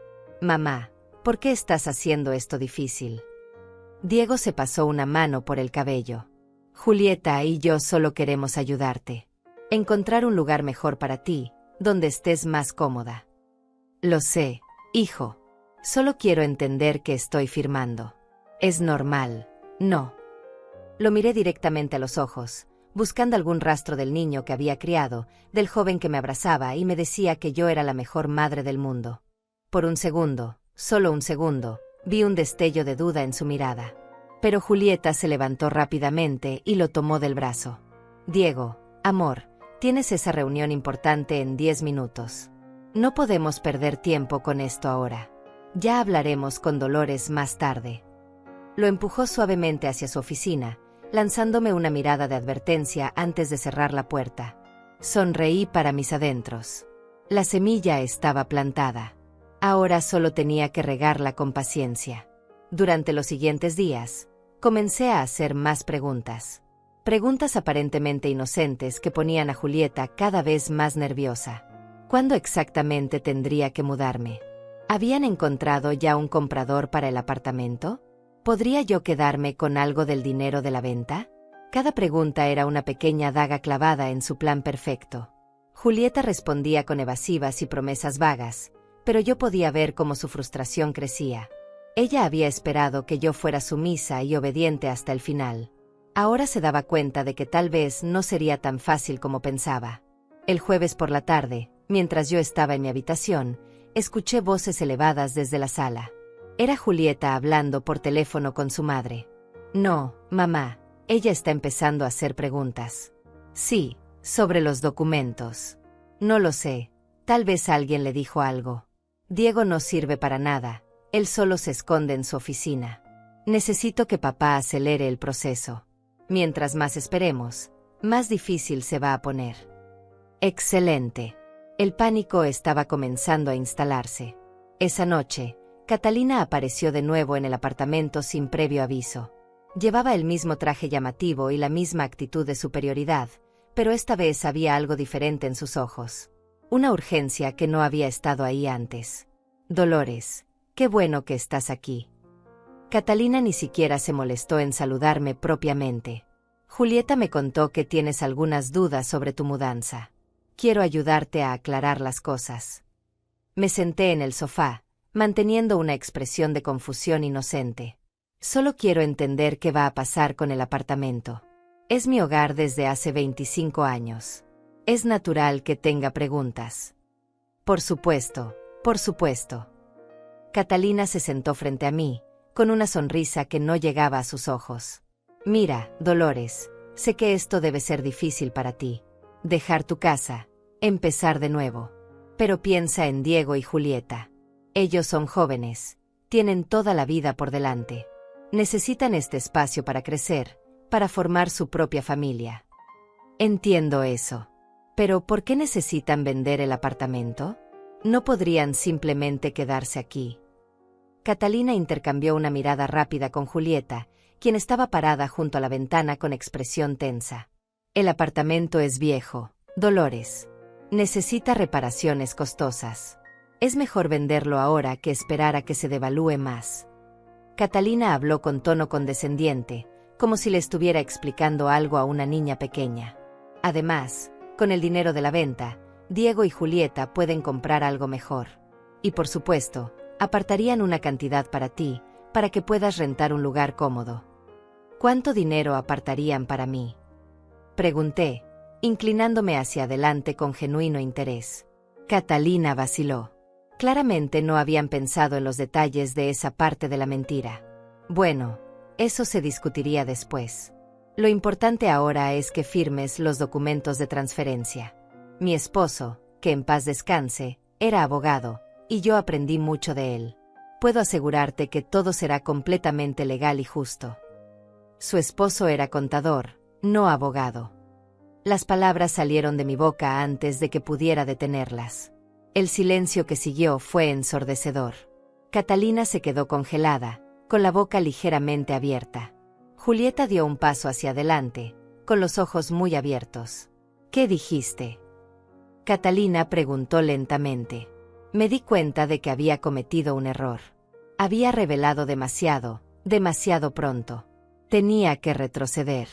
Speaker 1: Mamá, ¿por qué estás haciendo esto difícil? Diego se pasó una mano por el cabello. Julieta y yo solo queremos ayudarte. Encontrar un lugar mejor para ti, donde estés más cómoda. Lo sé, hijo. Solo quiero entender que estoy firmando. Es normal, ¿no? Lo miré directamente a los ojos, buscando algún rastro del niño que había criado, del joven que me abrazaba y me decía que yo era la mejor madre del mundo. Por un segundo, solo un segundo, vi un destello de duda en su mirada. Pero Julieta se levantó rápidamente y lo tomó del brazo. Diego, amor, Tienes esa reunión importante en 10 minutos. No podemos perder tiempo con esto ahora. Ya hablaremos con Dolores más tarde. Lo empujó suavemente hacia su oficina, lanzándome una mirada de advertencia antes de cerrar la puerta. Sonreí para mis adentros. La semilla estaba plantada. Ahora solo tenía que regarla con paciencia. Durante los siguientes días, comencé a hacer más preguntas. Preguntas aparentemente inocentes que ponían a Julieta cada vez más nerviosa. ¿Cuándo exactamente tendría que mudarme? ¿Habían encontrado ya un comprador para el apartamento? ¿Podría yo quedarme con algo del dinero de la venta? Cada pregunta era una pequeña daga clavada en su plan perfecto. Julieta respondía con evasivas y promesas vagas, pero yo podía ver cómo su frustración crecía. Ella había esperado que yo fuera sumisa y obediente hasta el final. Ahora se daba cuenta de que tal vez no sería tan fácil como pensaba. El jueves por la tarde, mientras yo estaba en mi habitación, escuché voces elevadas desde la sala. Era Julieta hablando por teléfono con su madre. No, mamá, ella está empezando a hacer preguntas. Sí, sobre los documentos. No lo sé, tal vez alguien le dijo algo. Diego no sirve para nada, él solo se esconde en su oficina. Necesito que papá acelere el proceso. Mientras más esperemos, más difícil se va a poner. Excelente. El pánico estaba comenzando a instalarse. Esa noche, Catalina apareció de nuevo en el apartamento sin previo aviso. Llevaba el mismo traje llamativo y la misma actitud de superioridad, pero esta vez había algo diferente en sus ojos. Una urgencia que no había estado ahí antes. Dolores, qué bueno que estás aquí. Catalina ni siquiera se molestó en saludarme propiamente. Julieta me contó que tienes algunas dudas sobre tu mudanza. Quiero ayudarte a aclarar las cosas. Me senté en el sofá, manteniendo una expresión de confusión inocente. Solo quiero entender qué va a pasar con el apartamento. Es mi hogar desde hace 25 años. Es natural que tenga preguntas. Por supuesto, por supuesto. Catalina se sentó frente a mí, con una sonrisa que no llegaba a sus ojos. Mira, Dolores, sé que esto debe ser difícil para ti. Dejar tu casa, empezar de nuevo. Pero piensa en Diego y Julieta. Ellos son jóvenes, tienen toda la vida por delante. Necesitan este espacio para crecer, para formar su propia familia. Entiendo eso. Pero ¿por qué necesitan vender el apartamento? ¿No podrían simplemente quedarse aquí? Catalina intercambió una mirada rápida con Julieta, quien estaba parada junto a la ventana con expresión tensa. El apartamento es viejo, Dolores. Necesita reparaciones costosas. Es mejor venderlo ahora que esperar a que se devalúe más. Catalina habló con tono condescendiente, como si le estuviera explicando algo a una niña pequeña. Además, con el dinero de la venta, Diego y Julieta pueden comprar algo mejor. Y por supuesto, apartarían una cantidad para ti, para que puedas rentar un lugar cómodo. ¿Cuánto dinero apartarían para mí? Pregunté, inclinándome hacia adelante con genuino interés. Catalina vaciló. Claramente no habían pensado en los detalles de esa parte de la mentira. Bueno, eso se discutiría después. Lo importante ahora es que firmes los documentos de transferencia. Mi esposo, que en paz descanse, era abogado, y yo aprendí mucho de él. Puedo asegurarte que todo será completamente legal y justo. Su esposo era contador, no abogado. Las palabras salieron de mi boca antes de que pudiera detenerlas. El silencio que siguió fue ensordecedor. Catalina se quedó congelada, con la boca ligeramente abierta. Julieta dio un paso hacia adelante, con los ojos muy abiertos. ¿Qué dijiste? Catalina preguntó lentamente. Me di cuenta de que había cometido un error. Había revelado demasiado, demasiado pronto. Tenía que retroceder.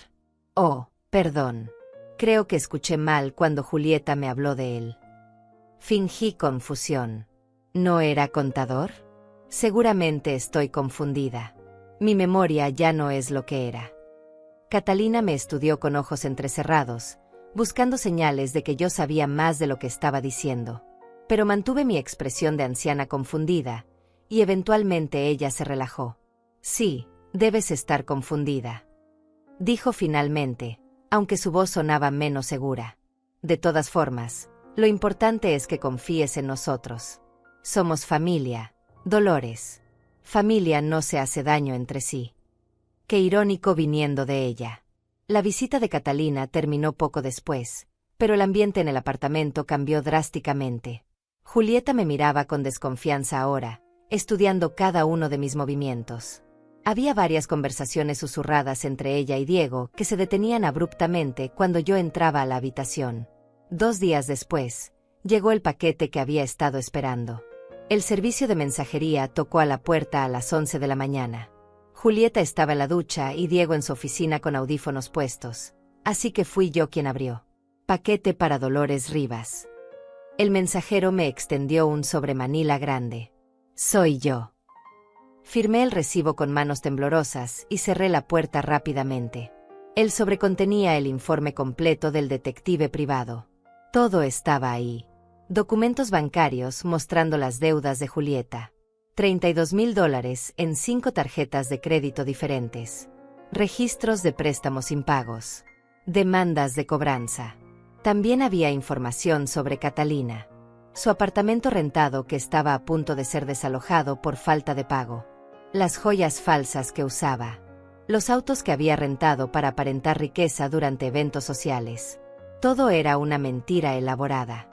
Speaker 1: Oh, perdón. Creo que escuché mal cuando Julieta me habló de él. Fingí confusión. ¿No era contador? Seguramente estoy confundida. Mi memoria ya no es lo que era. Catalina me estudió con ojos entrecerrados, buscando señales de que yo sabía más de lo que estaba diciendo. Pero mantuve mi expresión de anciana confundida, y eventualmente ella se relajó. Sí, debes estar confundida. Dijo finalmente, aunque su voz sonaba menos segura. De todas formas, lo importante es que confíes en nosotros. Somos familia, Dolores. Familia no se hace daño entre sí. Qué irónico viniendo de ella. La visita de Catalina terminó poco después, pero el ambiente en el apartamento cambió drásticamente. Julieta me miraba con desconfianza ahora, estudiando cada uno de mis movimientos. Había varias conversaciones susurradas entre ella y Diego que se detenían abruptamente cuando yo entraba a la habitación. 2 días después, llegó el paquete que había estado esperando. El servicio de mensajería tocó a la puerta a las 11 de la mañana. Julieta estaba en la ducha y Diego en su oficina con audífonos puestos, así que fui yo quien abrió. Paquete para Dolores Rivas. El mensajero me extendió un sobremanila grande. Soy yo. Firmé el recibo con manos temblorosas y cerré la puerta rápidamente. El sobre contenía el informe completo del detective privado. Todo estaba ahí. Documentos bancarios mostrando las deudas de Julieta. $32,000 en 5 tarjetas de crédito diferentes. Registros de préstamos impagos. Demandas de cobranza. También había información sobre Catalina. Su apartamento rentado que estaba a punto de ser desalojado por falta de pago. Las joyas falsas que usaba. Los autos que había rentado para aparentar riqueza durante eventos sociales. Todo era una mentira elaborada.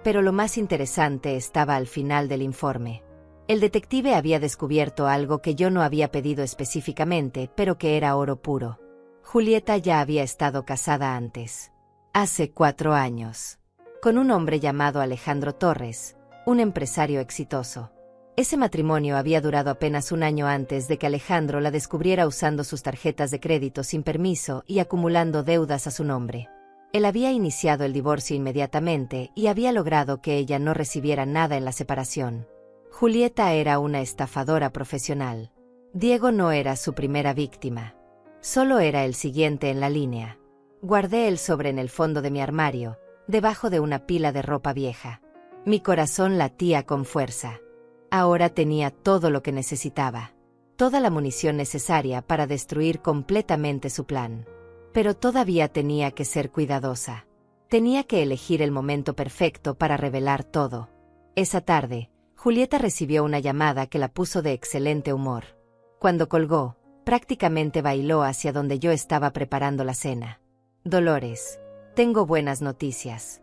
Speaker 1: Pero lo más interesante estaba al final del informe. El detective había descubierto algo que yo no había pedido específicamente, pero que era oro puro. Julieta ya había estado casada antes. Hace 4 años. Con un hombre llamado Alejandro Torres, un empresario exitoso. Ese matrimonio había durado apenas 1 año antes de que Alejandro la descubriera usando sus tarjetas de crédito sin permiso y acumulando deudas a su nombre. Él había iniciado el divorcio inmediatamente y había logrado que ella no recibiera nada en la separación. Julieta era una estafadora profesional. Diego no era su primera víctima. Solo era el siguiente en la línea. Guardé el sobre en el fondo de mi armario, debajo de una pila de ropa vieja. Mi corazón latía con fuerza. Ahora tenía todo lo que necesitaba. Toda la munición necesaria para destruir completamente su plan. Pero todavía tenía que ser cuidadosa. Tenía que elegir el momento perfecto para revelar todo. Esa tarde, Julieta recibió una llamada que la puso de excelente humor. Cuando colgó, prácticamente bailó hacia donde yo estaba preparando la cena. Dolores, tengo buenas noticias.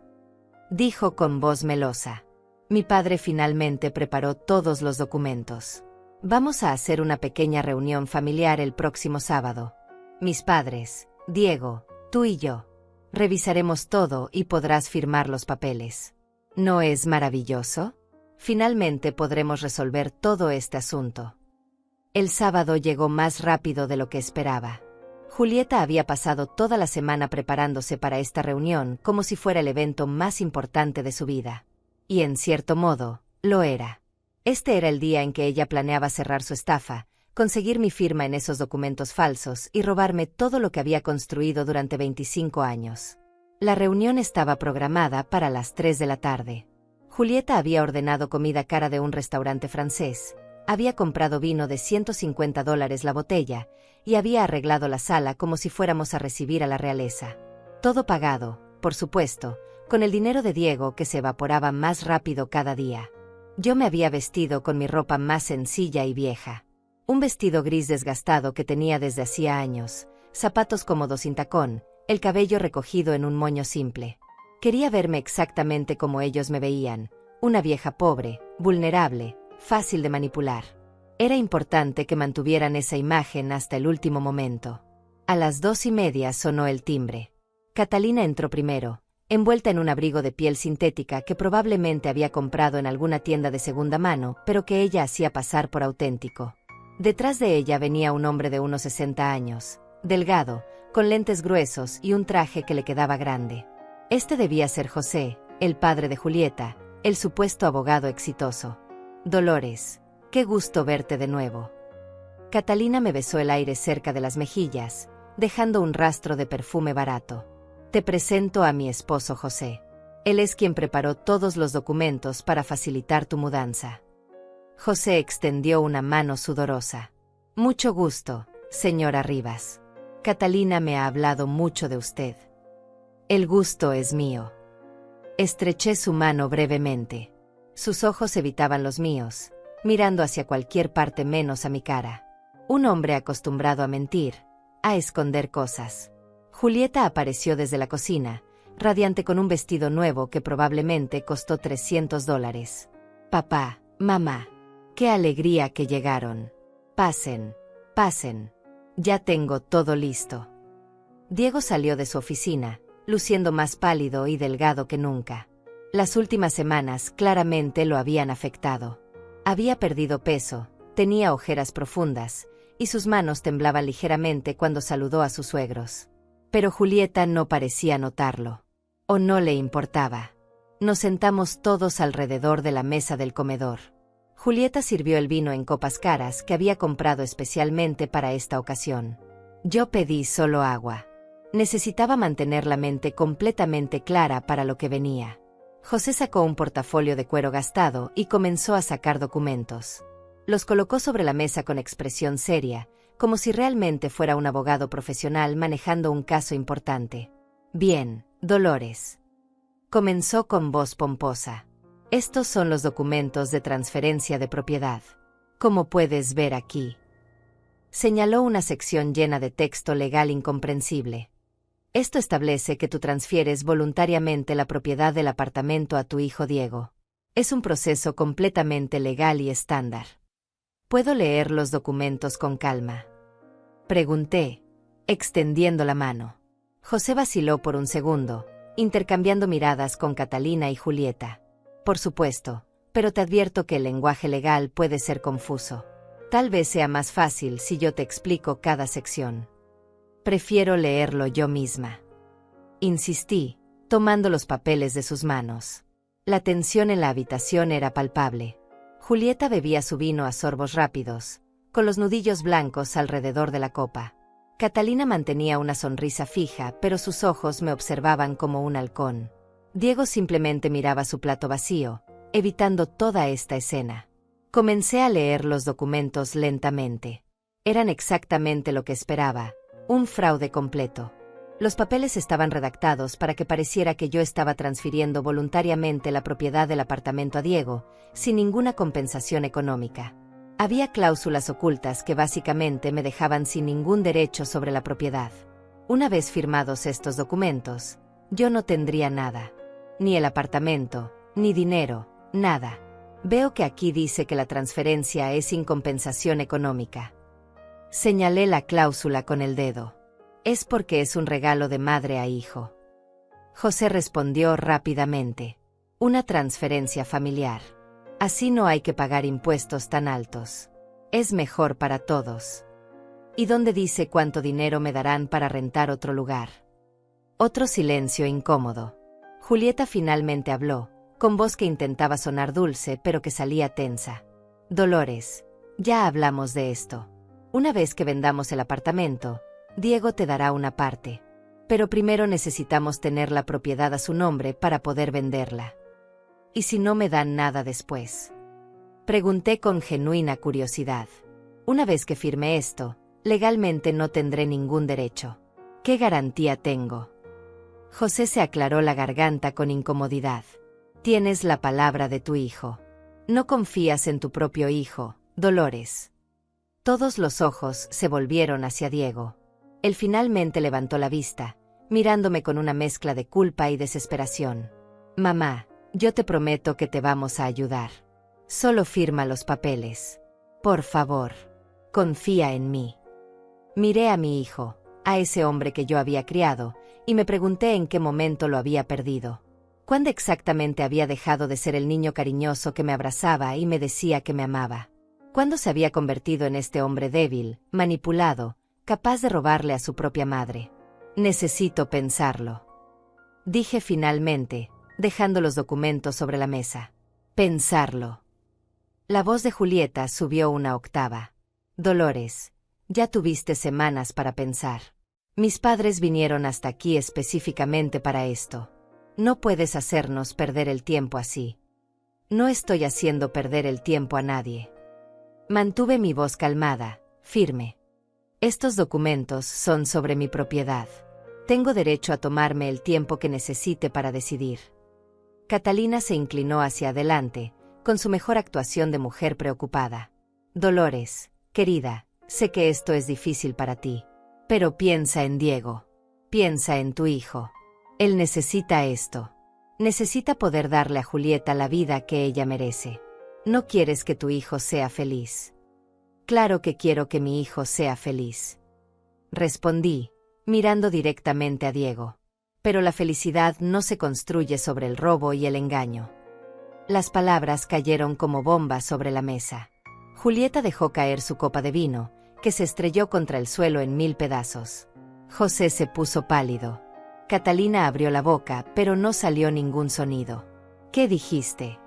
Speaker 1: Dijo con voz melosa. Mi padre finalmente preparó todos los documentos. Vamos a hacer una pequeña reunión familiar el próximo sábado. Mis padres, Diego, tú y yo. Revisaremos todo y podrás firmar los papeles. ¿No es maravilloso? Finalmente podremos resolver todo este asunto. El sábado llegó más rápido de lo que esperaba. Julieta había pasado toda la semana preparándose para esta reunión como si fuera el evento más importante de su vida. Y en cierto modo, lo era. Este era el día en que ella planeaba cerrar su estafa, conseguir mi firma en esos documentos falsos y robarme todo lo que había construido durante 25 años. La reunión estaba programada para las 3 de la tarde. Julieta había ordenado comida cara de un restaurante francés, había comprado vino de $150 la botella y había arreglado la sala como si fuéramos a recibir a la realeza. Todo pagado, por supuesto, con el dinero de Diego que se evaporaba más rápido cada día. Yo me había vestido con mi ropa más sencilla y vieja. Un vestido gris desgastado que tenía desde hacía años, zapatos cómodos sin tacón, el cabello recogido en un moño simple. Quería verme exactamente como ellos me veían, una vieja pobre, vulnerable, fácil de manipular. Era importante que mantuvieran esa imagen hasta el último momento. A las 2:30 sonó el timbre. Catalina entró primero, envuelta en un abrigo de piel sintética que probablemente había comprado en alguna tienda de segunda mano, pero que ella hacía pasar por auténtico. Detrás de ella venía un hombre de unos 60 años, delgado, con lentes gruesos y un traje que le quedaba grande. Este debía ser José, el padre de Julieta, el supuesto abogado exitoso. Dolores, qué gusto verte de nuevo. Catalina me besó el aire cerca de las mejillas, dejando un rastro de perfume barato. Te presento a mi esposo José. Él es quien preparó todos los documentos para facilitar tu mudanza. José extendió una mano sudorosa. Mucho gusto, señora Rivas. Catalina me ha hablado mucho de usted. El gusto es mío. Estreché su mano brevemente. Sus ojos evitaban los míos, mirando hacia cualquier parte menos a mi cara. Un hombre acostumbrado a mentir, a esconder cosas. Julieta apareció desde la cocina, radiante con un vestido nuevo que probablemente costó $300. Papá, mamá, qué alegría que llegaron. Pasen, pasen. Ya tengo todo listo. Diego salió de su oficina, luciendo más pálido y delgado que nunca. Las últimas semanas claramente lo habían afectado. Había perdido peso, tenía ojeras profundas, y sus manos temblaban ligeramente cuando saludó a sus suegros. Pero Julieta no parecía notarlo. O no le importaba. Nos sentamos todos alrededor de la mesa del comedor. Julieta sirvió el vino en copas caras que había comprado especialmente para esta ocasión. Yo pedí solo agua. Necesitaba mantener la mente completamente clara para lo que venía. José sacó un portafolio de cuero gastado y comenzó a sacar documentos. Los colocó sobre la mesa con expresión seria, como si realmente fuera un abogado profesional manejando un caso importante. Bien, Dolores. Comenzó con voz pomposa. Estos son los documentos de transferencia de propiedad. Como puedes ver aquí. Señaló una sección llena de texto legal incomprensible. Esto establece que tú transfieres voluntariamente la propiedad del apartamento a tu hijo Diego. Es un proceso completamente legal y estándar. ¿Puedo leer los documentos con calma?, pregunté, extendiendo la mano. José vaciló por un segundo, intercambiando miradas con Catalina y Julieta. Por supuesto, pero te advierto que el lenguaje legal puede ser confuso. Tal vez sea más fácil si yo te explico cada sección. Prefiero leerlo yo misma. Insistí, tomando los papeles de sus manos. La tensión en la habitación era palpable. Julieta bebía su vino a sorbos rápidos, con los nudillos blancos alrededor de la copa. Catalina mantenía una sonrisa fija, pero sus ojos me observaban como un halcón. Diego simplemente miraba su plato vacío, evitando toda esta escena. Comencé a leer los documentos lentamente. Eran exactamente lo que esperaba. Un fraude completo. Los papeles estaban redactados para que pareciera que yo estaba transfiriendo voluntariamente la propiedad del apartamento a Diego, sin ninguna compensación económica. Había cláusulas ocultas que básicamente me dejaban sin ningún derecho sobre la propiedad. Una vez firmados estos documentos, yo no tendría nada. Ni el apartamento, ni dinero, nada. Veo que aquí dice que la transferencia es sin compensación económica. Señalé la cláusula con el dedo. Es porque es un regalo de madre a hijo. José respondió rápidamente. Una transferencia familiar. Así no hay que pagar impuestos tan altos. Es mejor para todos. ¿Y dónde dice cuánto dinero me darán para rentar otro lugar? Otro silencio incómodo. Julieta finalmente habló, con voz que intentaba sonar dulce pero que salía tensa. Dolores, ya hablamos de esto. Una vez que vendamos el apartamento, Diego te dará una parte. Pero primero necesitamos tener la propiedad a su nombre para poder venderla. ¿Y si no me dan nada después?, pregunté con genuina curiosidad. Una vez que firme esto, legalmente no tendré ningún derecho. ¿Qué garantía tengo? José se aclaró la garganta con incomodidad. Tienes la palabra de tu hijo. No confías en tu propio hijo, Dolores. Todos los ojos se volvieron hacia Diego. Él finalmente levantó la vista, mirándome con una mezcla de culpa y desesperación. Mamá, yo te prometo que te vamos a ayudar. Solo firma los papeles. Por favor, confía en mí. Miré a mi hijo, a ese hombre que yo había criado, y me pregunté en qué momento lo había perdido. ¿Cuándo exactamente había dejado de ser el niño cariñoso que me abrazaba y me decía que me amaba? ¿Cuándo se había convertido en este hombre débil, manipulado, capaz de robarle a su propia madre? Necesito pensarlo. Dije finalmente, dejando los documentos sobre la mesa. Pensarlo. La voz de Julieta subió una octava. Dolores, ya tuviste semanas para pensar. Mis padres vinieron hasta aquí específicamente para esto. No puedes hacernos perder el tiempo así. No estoy haciendo perder el tiempo a nadie. Mantuve mi voz calmada, firme. Estos documentos son sobre mi propiedad. Tengo derecho a tomarme el tiempo que necesite para decidir. Catalina se inclinó hacia adelante, con su mejor actuación de mujer preocupada. Dolores, querida, sé que esto es difícil para ti. Pero piensa en Diego. Piensa en tu hijo. Él necesita esto. Necesita poder darle a Julieta la vida que ella merece. ¿No quieres que tu hijo sea feliz? Claro que quiero que mi hijo sea feliz. Respondí, mirando directamente a Diego. Pero la felicidad no se construye sobre el robo y el engaño. Las palabras cayeron como bombas sobre la mesa. Julieta dejó caer su copa de vino, que se estrelló contra el suelo en 1000 pedazos. José se puso pálido. Catalina abrió la boca, pero no salió ningún sonido. ¿Qué dijiste?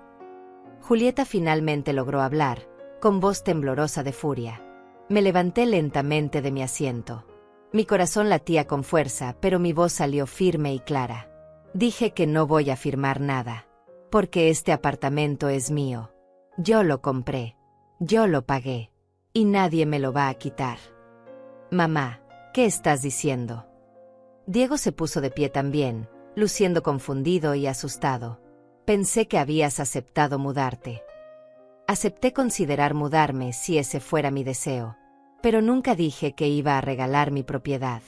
Speaker 1: Julieta finalmente logró hablar, con voz temblorosa de furia. Me levanté lentamente de mi asiento. Mi corazón latía con fuerza, pero mi voz salió firme y clara. Dije que no voy a firmar nada. Porque este apartamento es mío. Yo lo compré. Yo lo pagué. Y nadie me lo va a quitar. Mamá, ¿qué estás diciendo? Diego se puso de pie también, luciendo confundido y asustado. Pensé que habías aceptado mudarte. Acepté considerar mudarme si ese fuera mi deseo. Pero nunca dije que iba a regalar mi propiedad.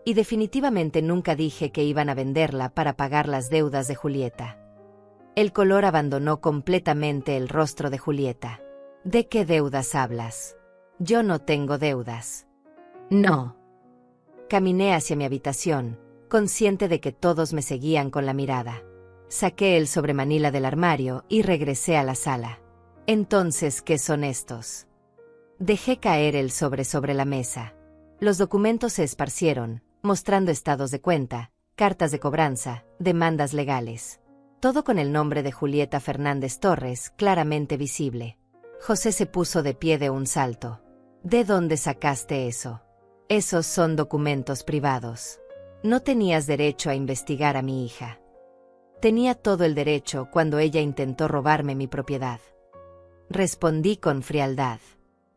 Speaker 1: Y definitivamente nunca dije que iban a venderla para pagar las deudas de Julieta. El color abandonó completamente el rostro de Julieta. ¿De qué deudas hablas? Yo no tengo deudas. No. Caminé hacia mi habitación, consciente de que todos me seguían con la mirada. Saqué el sobremanila del armario y regresé a la sala. Entonces, ¿qué son estos? Dejé caer el sobre la mesa. Los documentos se esparcieron, mostrando estados de cuenta, cartas de cobranza, demandas legales. Todo con el nombre de Julieta Fernández Torres claramente visible. José se puso de pie de un salto. ¿De dónde sacaste eso? Esos son documentos privados. No tenías derecho a investigar a mi hija. Tenía todo el derecho cuando ella intentó robarme mi propiedad. Respondí con frialdad.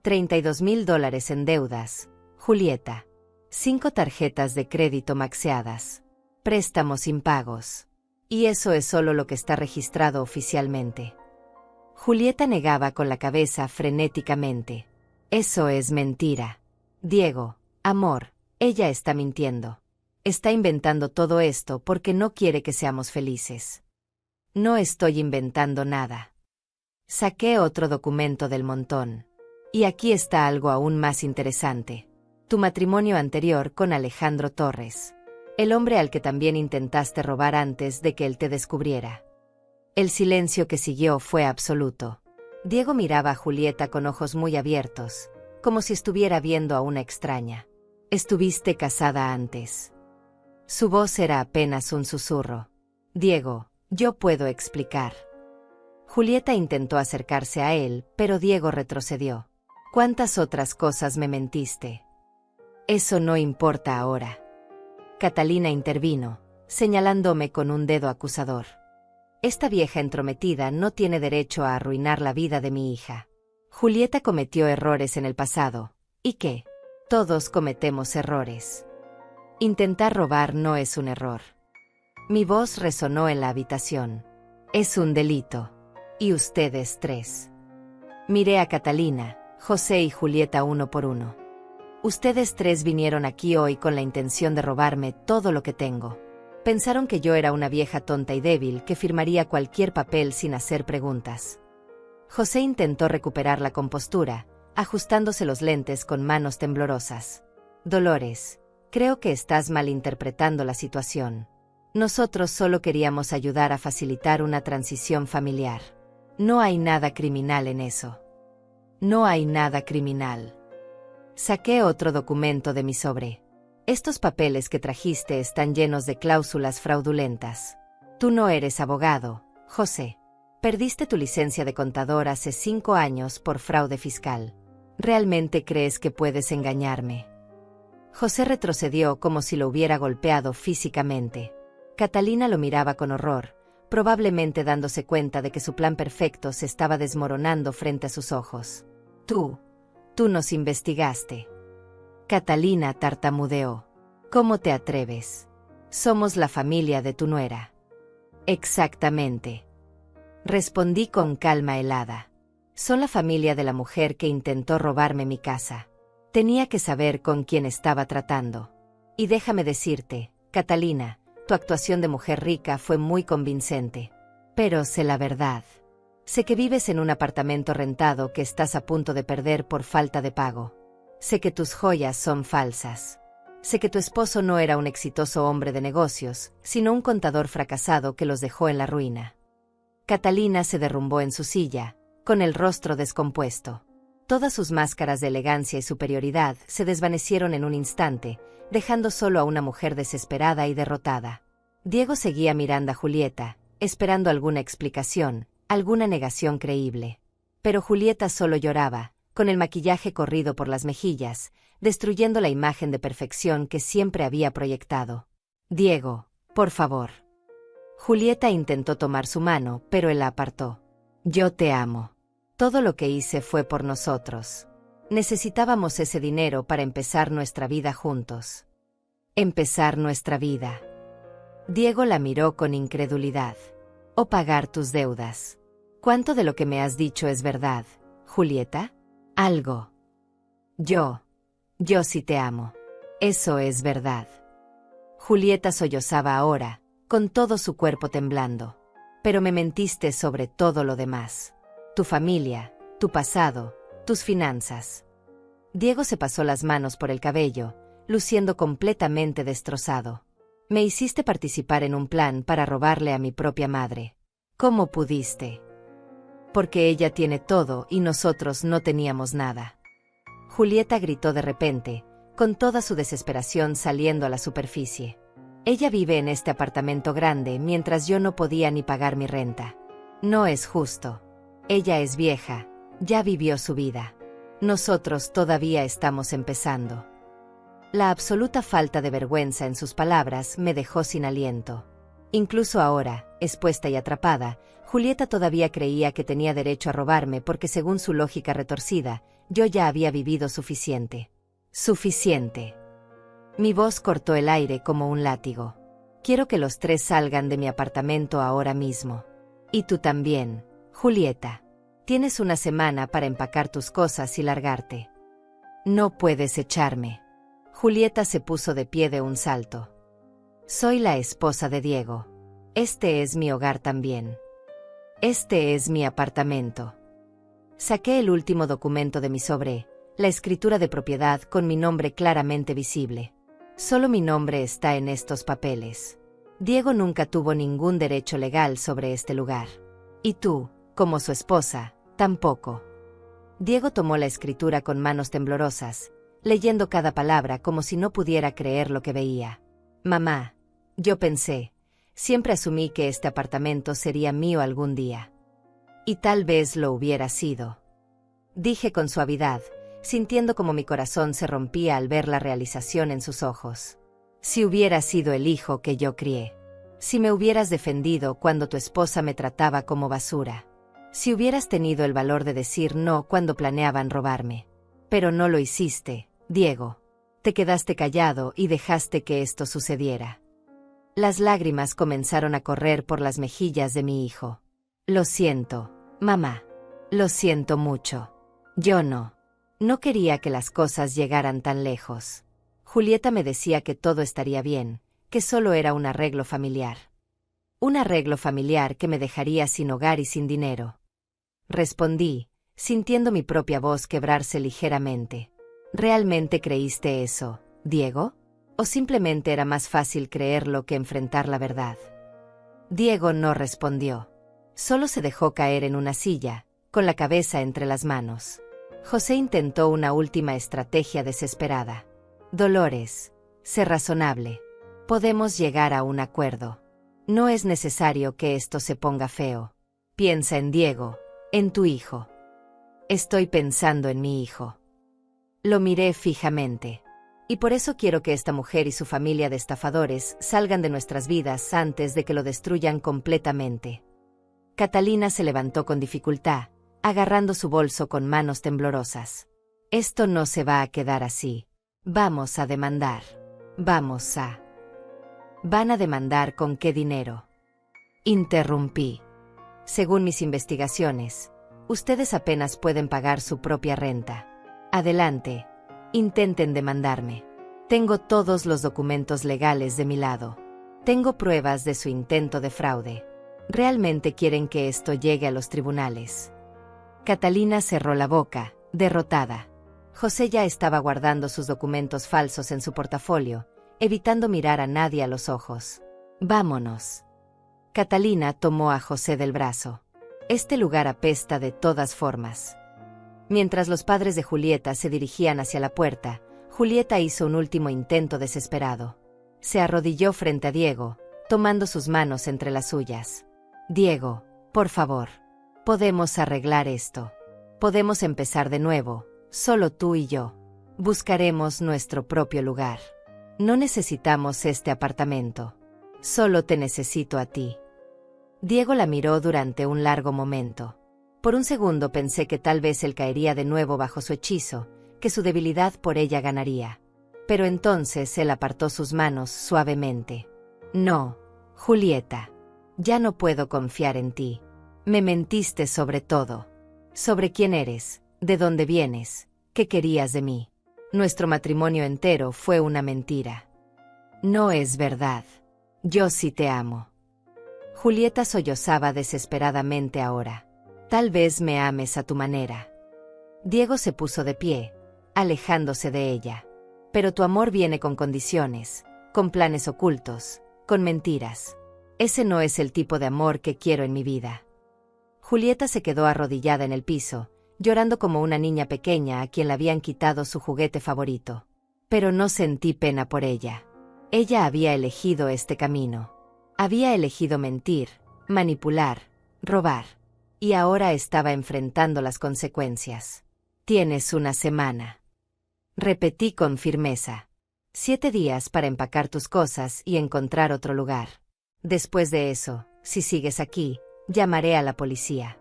Speaker 1: $32,000 en deudas, Julieta. 5 tarjetas de crédito maxeadas. Préstamos impagos. Y eso es solo lo que está registrado oficialmente. Julieta negaba con la cabeza frenéticamente. Eso es mentira. Diego, amor, ella está mintiendo. Está inventando todo esto porque no quiere que seamos felices. No estoy inventando nada. Saqué otro documento del montón. Y aquí está algo aún más interesante. Tu matrimonio anterior con Alejandro Torres. El hombre al que también intentaste robar antes de que él te descubriera. El silencio que siguió fue absoluto. Diego miraba a Julieta con ojos muy abiertos, como si estuviera viendo a una extraña. ¿Estuviste casada antes? Su voz era apenas un susurro. Diego, yo puedo explicar. Julieta intentó acercarse a él, pero Diego retrocedió. ¿Cuántas otras cosas me mentiste? Eso no importa ahora. Catalina intervino, señalándome con un dedo acusador. Esta vieja entrometida no tiene derecho a arruinar la vida de mi hija. Julieta cometió errores en el pasado. ¿Y qué? Todos cometemos errores. Intentar robar no es un error. Mi voz resonó en la habitación. Es un delito. Y ustedes 3. Miré a Catalina, José y Julieta uno por uno. Ustedes 3 vinieron aquí hoy con la intención de robarme todo lo que tengo. Pensaron que yo era una vieja tonta y débil que firmaría cualquier papel sin hacer preguntas. José intentó recuperar la compostura, ajustándose los lentes con manos temblorosas. Dolores, creo que estás malinterpretando la situación. Nosotros solo queríamos ayudar a facilitar una transición familiar. No hay nada criminal en eso. No hay nada criminal. Saqué otro documento de mi sobre. Estos papeles que trajiste están llenos de cláusulas fraudulentas. Tú no eres abogado, José. Perdiste tu licencia de contador hace 5 años por fraude fiscal. ¿Realmente crees que puedes engañarme? José retrocedió como si lo hubiera golpeado físicamente. Catalina lo miraba con horror, probablemente dándose cuenta de que su plan perfecto se estaba desmoronando frente a sus ojos. Tú nos investigaste. Catalina tartamudeó. ¿Cómo te atreves? Somos la familia de tu nuera. Exactamente. Respondí con calma helada. Son la familia de la mujer que intentó robarme mi casa. Tenía que saber con quién estaba tratando. Y déjame decirte, Catalina, tu actuación de mujer rica fue muy convincente. Pero sé la verdad. Sé que vives en un apartamento rentado que estás a punto de perder por falta de pago. Sé que tus joyas son falsas. Sé que tu esposo no era un exitoso hombre de negocios, sino un contador fracasado que los dejó en la ruina. Catalina se derrumbó en su silla, con el rostro descompuesto. Todas sus máscaras de elegancia y superioridad se desvanecieron en un instante, dejando solo a una mujer desesperada y derrotada. Diego seguía mirando a Julieta, esperando alguna explicación, alguna negación creíble. Pero Julieta solo lloraba, con el maquillaje corrido por las mejillas, destruyendo la imagen de perfección que siempre había proyectado. Diego, por favor. Julieta intentó tomar su mano, pero él la apartó. Yo te amo. Todo lo que hice fue por nosotros. Necesitábamos ese dinero para empezar nuestra vida juntos. Empezar nuestra vida. Diego la miró con incredulidad. O pagar tus deudas. ¿Cuánto de lo que me has dicho es verdad, Julieta? Algo. Yo sí te amo. Eso es verdad. Julieta sollozaba ahora, con todo su cuerpo temblando. Pero me mentiste sobre todo lo demás. Tu familia, tu pasado, tus finanzas. Diego se pasó las manos por el cabello, luciendo completamente destrozado. Me hiciste participar en un plan para robarle a mi propia madre. ¿Cómo pudiste? Porque ella tiene todo y nosotros no teníamos nada. Julieta gritó de repente, con toda su desesperación saliendo a la superficie. Ella vive en este apartamento grande mientras yo no podía ni pagar mi renta. No es justo. Ella es vieja, ya vivió su vida. Nosotros todavía estamos empezando. La absoluta falta de vergüenza en sus palabras me dejó sin aliento. Incluso ahora, expuesta y atrapada, Julieta todavía creía que tenía derecho a robarme porque según su lógica retorcida, yo ya había vivido suficiente. Suficiente. Mi voz cortó el aire como un látigo. Quiero que los tres salgan de mi apartamento ahora mismo. Y tú también, Julieta. Tienes una semana para empacar tus cosas y largarte. No puedes echarme. Julieta se puso de pie de un salto. Soy la esposa de Diego. Este es mi hogar también. Este es mi apartamento. Saqué el último documento de mi sobre, la escritura de propiedad con mi nombre claramente visible. Solo mi nombre está en estos papeles. Diego nunca tuvo ningún derecho legal sobre este lugar. Y tú, como su esposa, tampoco. Diego tomó la escritura con manos temblorosas, leyendo cada palabra como si no pudiera creer lo que veía. Mamá, yo pensé, siempre asumí que este apartamento sería mío algún día. Y tal vez lo hubiera sido. Dije con suavidad, sintiendo como mi corazón se rompía al ver la realización en sus ojos. Si hubiera sido el hijo que yo crié. Si me hubieras defendido cuando tu esposa me trataba como basura. Si hubieras tenido el valor de decir no cuando planeaban robarme. Pero no lo hiciste, Diego. Te quedaste callado y dejaste que esto sucediera. Las lágrimas comenzaron a correr por las mejillas de mi hijo. Lo siento, mamá. Lo siento mucho. Yo no quería que las cosas llegaran tan lejos. Julieta me decía que todo estaría bien, que solo era un arreglo familiar. Un arreglo familiar que me dejaría sin hogar y sin dinero. Respondí, sintiendo mi propia voz quebrarse ligeramente. ¿Realmente creíste eso, Diego? ¿O simplemente era más fácil creerlo que enfrentar la verdad? Diego no respondió. Solo se dejó caer en una silla, con la cabeza entre las manos. José intentó una última estrategia desesperada. Dolores, sé razonable. Podemos llegar a un acuerdo. No es necesario que esto se ponga feo. Piensa en Diego, en tu hijo. Estoy pensando en mi hijo. Lo miré fijamente. Y por eso quiero que esta mujer y su familia de estafadores salgan de nuestras vidas antes de que lo destruyan completamente. Catalina se levantó con dificultad, agarrando su bolso con manos temblorosas. Esto no se va a quedar así. Vamos a demandar. ¿Van a demandar con qué dinero? Interrumpí. Según mis investigaciones, ustedes apenas pueden pagar su propia renta. Adelante, intenten demandarme. Tengo todos los documentos legales de mi lado. Tengo pruebas de su intento de fraude. ¿Realmente quieren que esto llegue a los tribunales? Catalina cerró la boca, derrotada. José ya estaba guardando sus documentos falsos en su portafolio, evitando mirar a nadie a los ojos. Vámonos. Catalina tomó a José del brazo. Este lugar apesta de todas formas. Mientras los padres de Julieta se dirigían hacia la puerta, Julieta hizo un último intento desesperado. Se arrodilló frente a Diego, tomando sus manos entre las suyas. Diego, por favor. Podemos arreglar esto. Podemos empezar de nuevo, solo tú y yo. Buscaremos nuestro propio lugar. No necesitamos este apartamento. Solo te necesito a ti. Diego la miró durante un largo momento. Por un segundo pensé que tal vez él caería de nuevo bajo su hechizo, que su debilidad por ella ganaría. Pero entonces él apartó sus manos suavemente. No, Julieta. Ya no puedo confiar en ti. Me mentiste sobre todo. Sobre quién eres, de dónde vienes, qué querías de mí. Nuestro matrimonio entero fue una mentira. No es verdad. Yo sí te amo. Julieta sollozaba desesperadamente ahora. Tal vez me ames a tu manera. Diego se puso de pie, alejándose de ella. Pero tu amor viene con condiciones, con planes ocultos, con mentiras. Ese no es el tipo de amor que quiero en mi vida. Julieta se quedó arrodillada en el piso, llorando como una niña pequeña a quien le habían quitado su juguete favorito. Pero no sentí pena por ella. Ella había elegido este camino. Había elegido mentir, manipular, robar. Y ahora estaba enfrentando las consecuencias. Tienes una semana. Repetí con firmeza. 7 días para empacar tus cosas y encontrar otro lugar. Después de eso, si sigues aquí, llamaré a la policía.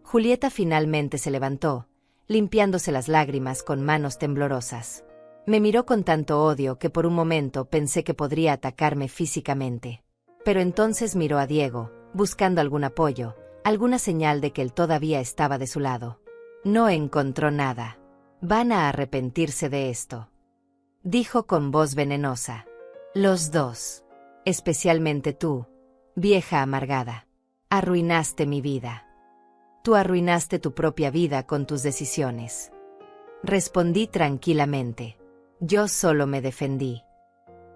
Speaker 1: Julieta finalmente se levantó, limpiándose las lágrimas con manos temblorosas. Me miró con tanto odio que por un momento pensé que podría atacarme físicamente. Pero entonces miró a Diego, buscando algún apoyo, alguna señal de que él todavía estaba de su lado. No encontró nada. Van a arrepentirse de esto. Dijo con voz venenosa. Los dos. Especialmente tú, vieja amargada. Arruinaste mi vida. Tú arruinaste tu propia vida con tus decisiones. Respondí tranquilamente. Yo solo me defendí.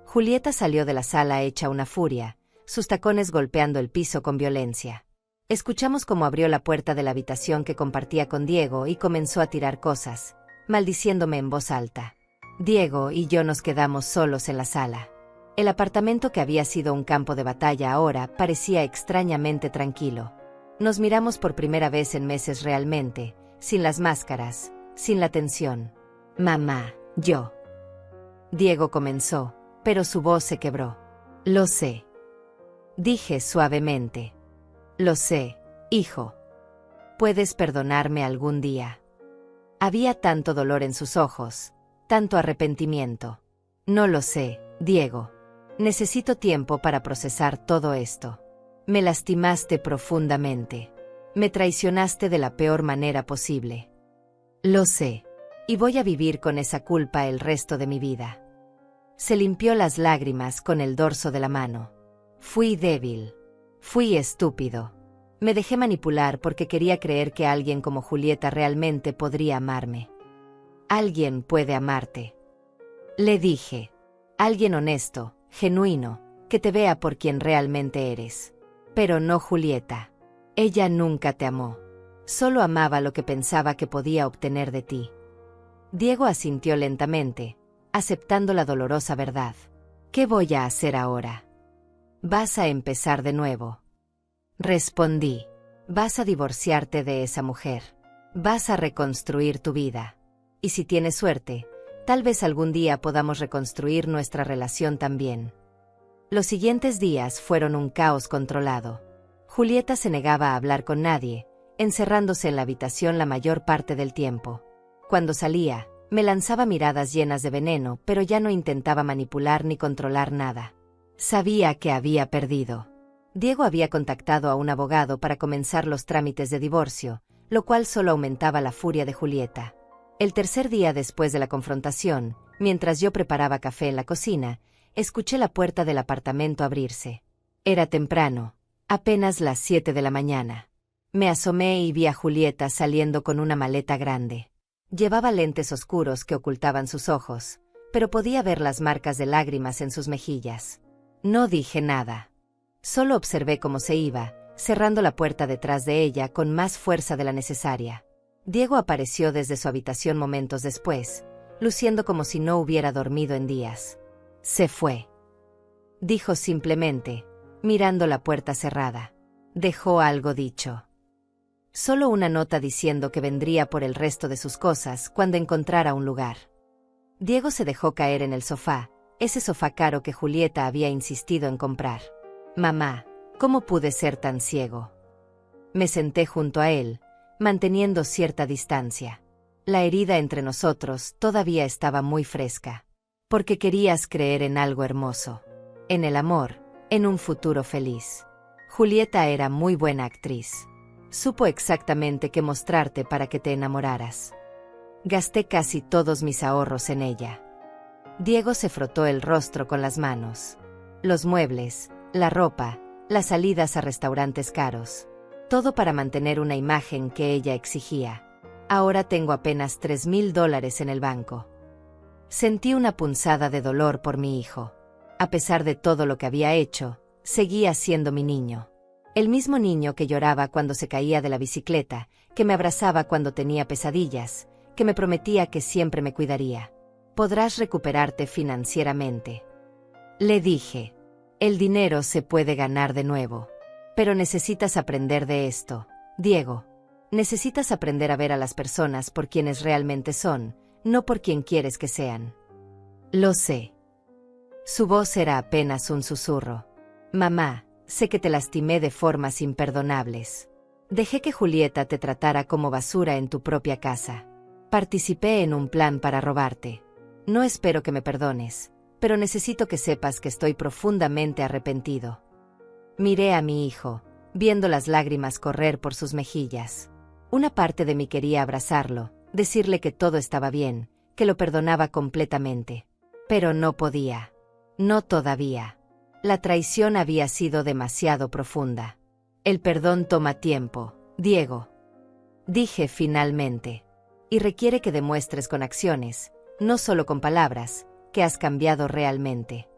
Speaker 1: Julieta salió de la sala hecha una furia, sus tacones golpeando el piso con violencia. Escuchamos cómo abrió la puerta de la habitación que compartía con Diego y comenzó a tirar cosas, maldiciéndome en voz alta. Diego y yo nos quedamos solos en la sala. El apartamento que había sido un campo de batalla ahora parecía extrañamente tranquilo. Nos miramos por primera vez en meses realmente, sin las máscaras, sin la tensión. Mamá, yo. Diego comenzó, pero su voz se quebró. Lo sé. Dije suavemente. Lo sé, hijo. ¿Puedes perdonarme algún día? Había tanto dolor en sus ojos, tanto arrepentimiento. No lo sé, Diego. Necesito tiempo para procesar todo esto. Me lastimaste profundamente. Me traicionaste de la peor manera posible. Lo sé. Y voy a vivir con esa culpa el resto de mi vida. Se limpió las lágrimas con el dorso de la mano. Fui débil. Fui estúpido. Me dejé manipular porque quería creer que alguien como Julieta realmente podría amarme. Alguien puede amarte. Le dije. Alguien honesto, genuino, que te vea por quien realmente eres. Pero no Julieta. Ella nunca te amó. Solo amaba lo que pensaba que podía obtener de ti. Diego asintió lentamente, aceptando la dolorosa verdad. ¿Qué voy a hacer ahora? Vas a empezar de nuevo. Respondí. Vas a divorciarte de esa mujer. Vas a reconstruir tu vida. Y si tienes suerte, tal vez algún día podamos reconstruir nuestra relación también. Los siguientes días fueron un caos controlado. Julieta se negaba a hablar con nadie, encerrándose en la habitación la mayor parte del tiempo. Cuando salía, me lanzaba miradas llenas de veneno, pero ya no intentaba manipular ni controlar nada. Sabía que había perdido. Diego había contactado a un abogado para comenzar los trámites de divorcio, lo cual solo aumentaba la furia de Julieta. El tercer día después de la confrontación, mientras yo preparaba café en la cocina, escuché la puerta del apartamento abrirse. Era temprano, apenas las 7 de la mañana. Me asomé y vi a Julieta saliendo con una maleta grande. Llevaba lentes oscuros que ocultaban sus ojos, pero podía ver las marcas de lágrimas en sus mejillas. No dije nada. Solo observé cómo se iba, cerrando la puerta detrás de ella con más fuerza de la necesaria. Diego apareció desde su habitación momentos después, luciendo como si no hubiera dormido en días. Se fue. Dijo simplemente, mirando la puerta cerrada. Dejó algo dicho. Solo una nota diciendo que vendría por el resto de sus cosas cuando encontrara un lugar. Diego se dejó caer en el sofá, ese sofá caro que Julieta había insistido en comprar. Mamá, ¿cómo pude ser tan ciego? Me senté junto a él, manteniendo cierta distancia. La herida entre nosotros todavía estaba muy fresca. Porque querías creer en algo hermoso. En el amor, en un futuro feliz. Julieta era muy buena actriz. Supo exactamente qué mostrarte para que te enamoraras. Gasté casi todos mis ahorros en ella. Diego se frotó el rostro con las manos. Los muebles, la ropa, las salidas a restaurantes caros. Todo para mantener una imagen que ella exigía. Ahora tengo apenas $3,000 en el banco. Sentí una punzada de dolor por mi hijo. A pesar de todo lo que había hecho, seguía siendo mi niño. El mismo niño que lloraba cuando se caía de la bicicleta, que me abrazaba cuando tenía pesadillas, que me prometía que siempre me cuidaría. Podrás recuperarte financieramente. Le dije. El dinero se puede ganar de nuevo. Pero necesitas aprender de esto, Diego. Necesitas aprender a ver a las personas por quienes realmente son, no por quien quieres que sean. Lo sé. Su voz era apenas un susurro. Mamá, sé que te lastimé de formas imperdonables. Dejé que Julieta te tratara como basura en tu propia casa. Participé en un plan para robarte. No espero que me perdones, pero necesito que sepas que estoy profundamente arrepentido. Miré a mi hijo, viendo las lágrimas correr por sus mejillas. Una parte de mí quería abrazarlo, decirle que todo estaba bien, que lo perdonaba completamente. Pero no podía. No todavía. La traición había sido demasiado profunda. El perdón toma tiempo, Diego. Dije finalmente. Y requiere que demuestres con acciones, no solo con palabras, que has cambiado realmente.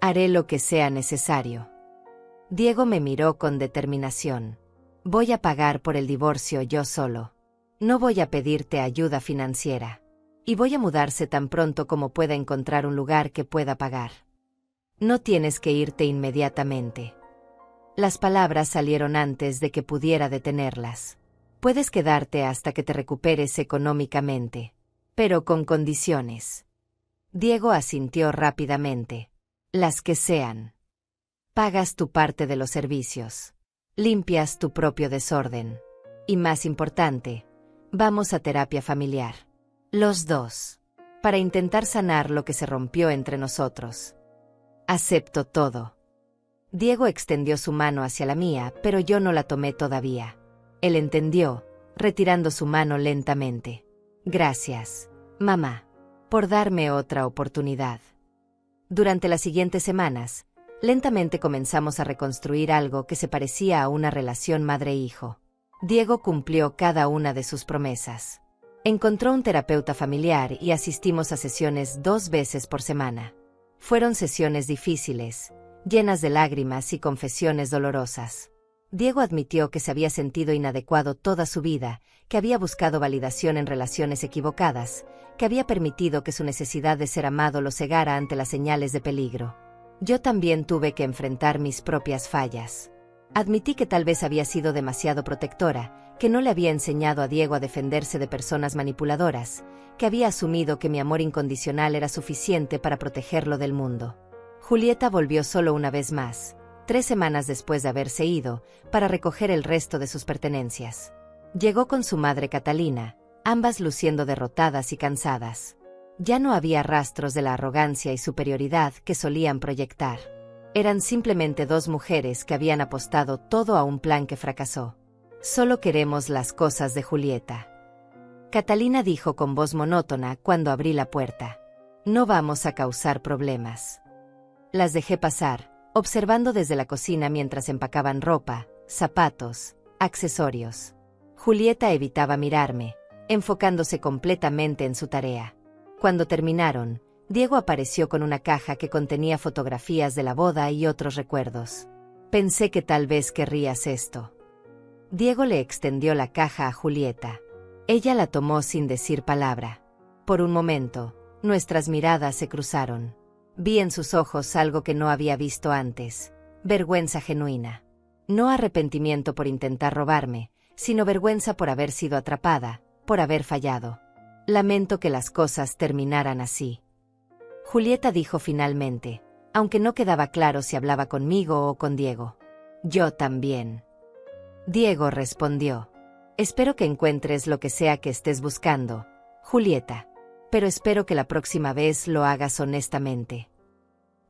Speaker 1: Haré lo que sea necesario. Diego me miró con determinación. Voy a pagar por el divorcio yo solo. No voy a pedirte ayuda financiera. Y voy a mudarse tan pronto como pueda encontrar un lugar que pueda pagar. No tienes que irte inmediatamente. Las palabras salieron antes de que pudiera detenerlas. Puedes quedarte hasta que te recuperes económicamente, pero con condiciones. Diego asintió rápidamente. Las que sean. Pagas tu parte de los servicios. Limpias tu propio desorden. Y más importante, vamos a terapia familiar. Los dos. Para intentar sanar lo que se rompió entre nosotros. Acepto todo. Diego extendió su mano hacia la mía, pero yo no la tomé todavía. Él entendió, retirando su mano lentamente. Gracias, mamá, por darme otra oportunidad. Durante las siguientes semanas, lentamente comenzamos a reconstruir algo que se parecía a una relación madre-hijo. Diego cumplió cada una de sus promesas. Encontró un terapeuta familiar y asistimos a sesiones 2 veces por semana. Fueron sesiones difíciles, llenas de lágrimas y confesiones dolorosas. Diego admitió que se había sentido inadecuado toda su vida, que había buscado validación en relaciones equivocadas, que había permitido que su necesidad de ser amado lo cegara ante las señales de peligro. Yo también tuve que enfrentar mis propias fallas. Admití que tal vez había sido demasiado protectora, que no le había enseñado a Diego a defenderse de personas manipuladoras, que había asumido que mi amor incondicional era suficiente para protegerlo del mundo. Julieta volvió solo una vez más, 3 semanas después de haberse ido, para recoger el resto de sus pertenencias. Llegó con su madre Catalina, ambas luciendo derrotadas y cansadas. Ya no había rastros de la arrogancia y superioridad que solían proyectar. Eran simplemente dos mujeres que habían apostado todo a un plan que fracasó. Solo queremos las cosas de Julieta. Catalina dijo con voz monótona cuando abrí la puerta. No vamos a causar problemas. Las dejé pasar, observando desde la cocina mientras empacaban ropa, zapatos, accesorios. Julieta evitaba mirarme, enfocándose completamente en su tarea. Cuando terminaron, Diego apareció con una caja que contenía fotografías de la boda y otros recuerdos. Pensé que tal vez querrías esto. Diego le extendió la caja a Julieta. Ella la tomó sin decir palabra. Por un momento, nuestras miradas se cruzaron. Vi en sus ojos algo que no había visto antes: vergüenza genuina. No arrepentimiento por intentar robarme, sino vergüenza por haber sido atrapada, por haber fallado. Lamento que las cosas terminaran así. Julieta dijo finalmente, aunque no quedaba claro si hablaba conmigo o con Diego. Yo también. Diego respondió. Espero que encuentres lo que sea que estés buscando, Julieta. Pero espero que la próxima vez lo hagas honestamente.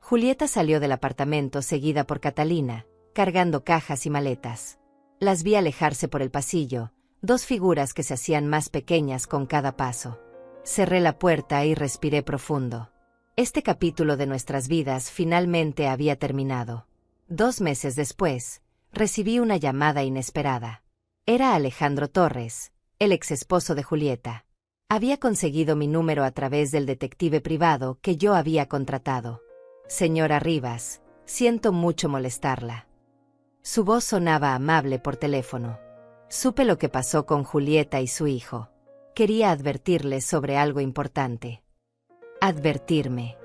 Speaker 1: Julieta salió del apartamento seguida por Catalina, cargando cajas y maletas. Las vi alejarse por el pasillo, dos figuras que se hacían más pequeñas con cada paso. Cerré la puerta y respiré profundo. Este capítulo de nuestras vidas finalmente había terminado. 2 meses después, recibí una llamada inesperada. Era Alejandro Torres, el exesposo de Julieta. Había conseguido mi número a través del detective privado que yo había contratado. Señora Rivas, siento mucho molestarla. Su voz sonaba amable por teléfono. Supe lo que pasó con Julieta y su hijo. Quería advertirles sobre algo importante. Advertirme.